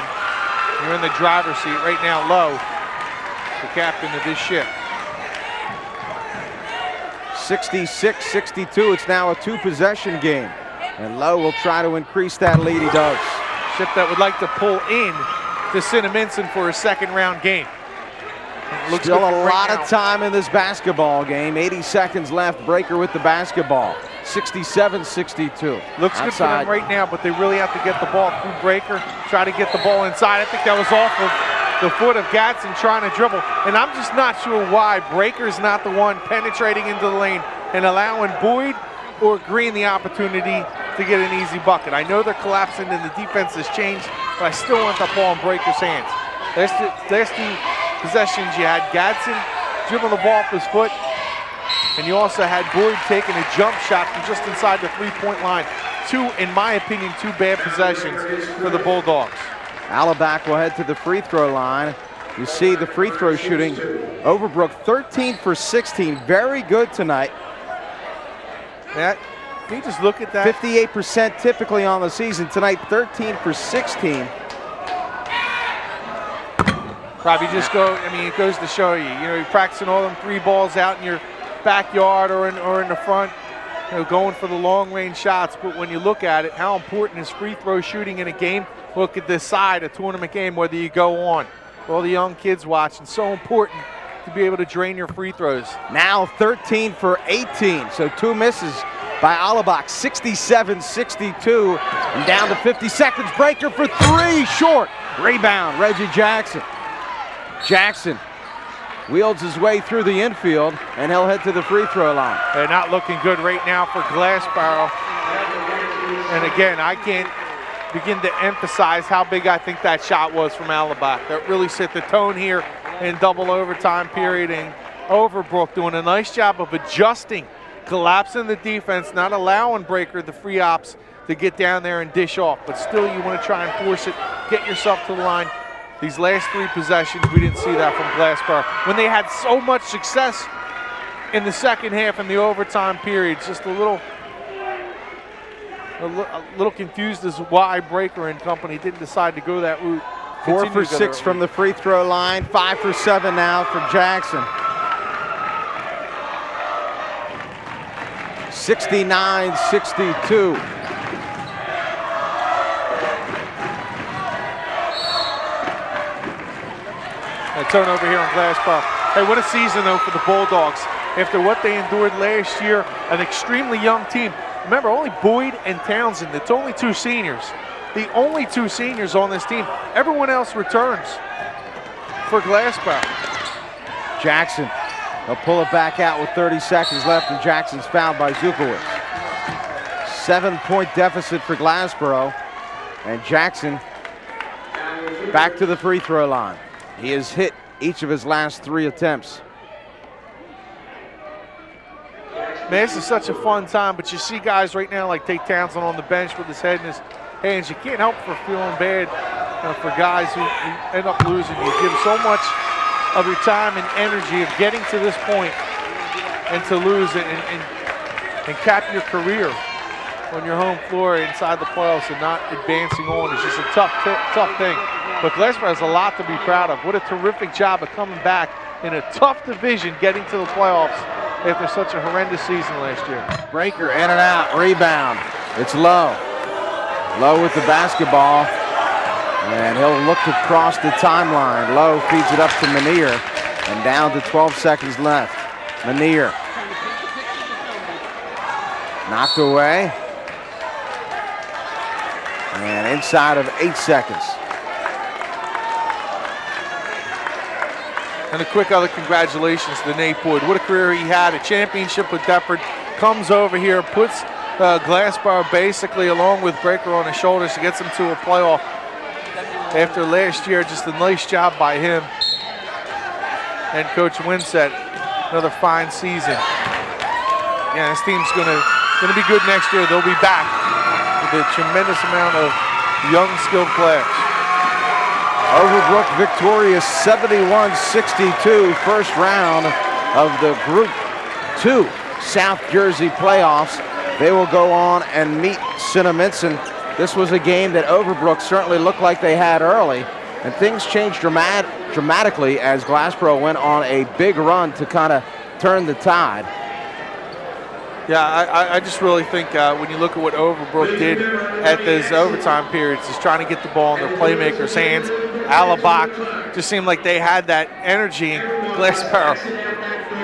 you're in the driver's seat right now. Lowe, the captain of this ship. 66-62, it's now a 2-possession game. And Lowe will try to increase that lead. He does. Ship that would like to pull in to Cinnaminson for a second-round game. Still a lot of time in this basketball game. 80 seconds left. Breaker with the basketball. 67-62. Looks good for them right now, but they really have to get the ball through Breaker. Try to get the ball inside. I think that was off of the foot of Gadsden trying to dribble. And I'm just not sure why Breaker's not the one penetrating into the lane and allowing Boyd or Green the opportunity to get an easy bucket. I know they're collapsing and the defense has changed, but I still want the ball in Breaker's hands. Last two possessions, you had Gadsden dribbling the ball off his foot, and you also had Boyd taking a jump shot from just inside the three-point line. In my opinion, two bad possessions for the Bulldogs. Alabak will head to the free throw line. You see the free throw shooting. Overbrook 13 for 16. Very good tonight. Matt, can you just look at that? 58% typically on the season. Tonight, 13 for 16. Probably just go, I mean, it goes to show you, you're practicing all them three balls out in your backyard or in the front, going for the long range shots. But when you look at it, how important is free throw shooting in a game? Look at this side, a tournament game, whether you go on. All the young kids watching, so important to be able to drain your free throws. Now 13 for 18, so 2 misses by Alabak, 67-62, and down to 50 seconds. Breaker for 3, short. Rebound, Reggie Jackson. Jackson wields his way through the infield, and he'll head to the free throw line. They're not looking good right now for Glassboro. And again, I can't begin to emphasize how big I think that shot was from Alabak. That really set the tone here in double overtime period. And Overbrook doing a nice job of adjusting, collapsing the defense, not allowing Breaker the free ops to get down there and dish off. But still, you want to try and force it, get yourself to the line. These last 3 possessions, we didn't see that from Glassboro. When they had so much success in the second half in the overtime period, just a little confused as why Breaker and company didn't decide to go that route. 4 for 6 from the free throw line, 5 for 7 now for Jackson. 69-62. A turnover here on Glassboro. Hey, what a season, though, for the Bulldogs. After what they endured last year, an extremely young team. Remember, only Boyd and Townsend. It's only 2 seniors. The only 2 seniors on this team. Everyone else returns for Glassboro. Jackson, they'll pull it back out with 30 seconds left, and Jackson's fouled by Zukowicz. 7-point deficit for Glassboro, and Jackson back to the free throw line. He has hit each of his last 3 attempts. Man, this is such a fun time, but you see guys right now like Tate Townsend on the bench with his head in his hands. You can't help for feeling bad for guys who end up losing. You give so much of your time and energy of getting to this point and to lose it and cap your career on your home floor inside the playoffs and not advancing on. It's just a tough thing. But Glassboro has a lot to be proud of. What a terrific job of coming back in a tough division, getting to the playoffs after such a horrendous season last year. Breaker in and out, rebound. It's Lowe. Lowe with the basketball. And he'll look to cross the timeline. Lowe feeds it up to Manier. And down to 12 seconds left. Manier. Knocked away. And inside of 8 seconds. And a quick other congratulations to Nate Boyd. What a career he had, a championship with Deptford. Comes over here, puts Glassboro basically along with Breaker on his shoulders to get them to a playoff. After last year, just a nice job by him. And Coach Winsett, another fine season. Yeah, this team's gonna be good next year. They'll be back with a tremendous amount of young, skilled players. Overbrook victorious 71-62, first round of the Group 2 South Jersey playoffs. They will go on and meet Cinnaminson. This was a game that Overbrook certainly looked like they had early, and things changed dramatically as Glassboro went on a big run to kind of turn the tide. Yeah, I just really think when you look at what Overbrook did at those overtime periods is trying to get the ball in their playmakers' hands. Alabak just seemed like they had that energy. Glassboro,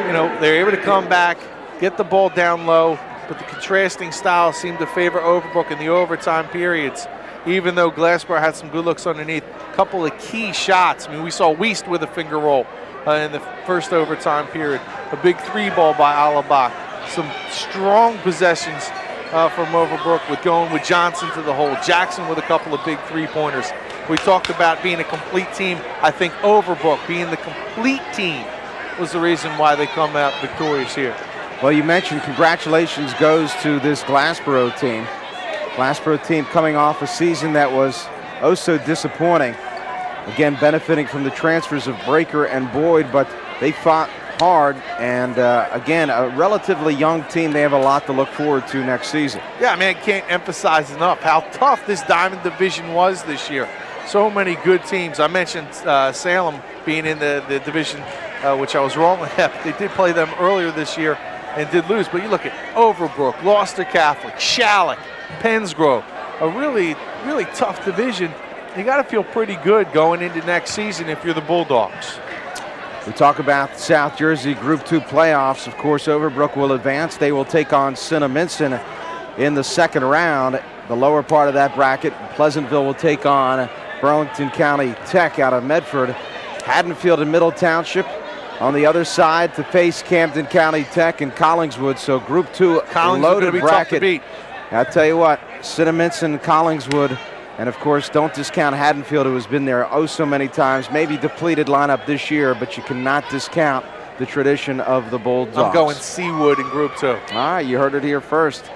you know, they were able to come back, get the ball down low, but the contrasting style seemed to favor Overbrook in the overtime periods, even though Glassboro had some good looks underneath. A couple of key shots. I mean, we saw Wiest with a finger roll in the first overtime period. A big 3-ball by Alabak. Some strong possessions from Overbrook with going with Johnson to the hole. Jackson with a couple of big 3-pointers. We talked about being a complete team. I think Overbrook being the complete team was the reason why they come out victorious here. Well, you mentioned congratulations goes to this Glassboro team. Glassboro team coming off a season that was oh so disappointing. Again, benefiting from the transfers of Breaker and Boyd, but they fought hard, and again, a relatively young team. They have a lot to look forward to next season. Yeah, I mean, I can't emphasize enough how tough this Diamond Division was this year. So many good teams. I mentioned Salem being in the division, which I was wrong with. They did play them earlier this year and did lose, but you look at Overbrook, Gloucester Catholic, Shalleck, Pennsgrove, a really, really tough division. You got to feel pretty good going into next season if you're the Bulldogs. We talk about South Jersey Group 2 playoffs. Of course, Overbrook will advance. They will take on Cinnaminson in the second round. The lower part of that bracket, Pleasantville will take on Burlington County Tech out of Medford. Haddonfield and Middle Township on the other side to face Camden County Tech and Collingswood. So Group 2 loaded bracket. Tough to beat. I'll tell you what, Cinnaminson, Collingswood, and of course, don't discount Haddonfield, who has been there oh so many times. Maybe depleted lineup this year, but you cannot discount the tradition of the Bulldogs. I'm going Seawood in Group 2. All right, you heard it here first.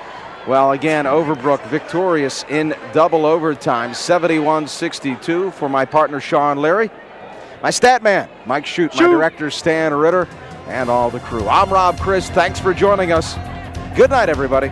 Well, again, Overbrook victorious in double overtime, 71-62 for my partner, Shawn Leary. My stat man, Mike Shute, my director, Stan Ritter, and all the crew. I'm Rob Chris. Thanks for joining us. Good night, everybody.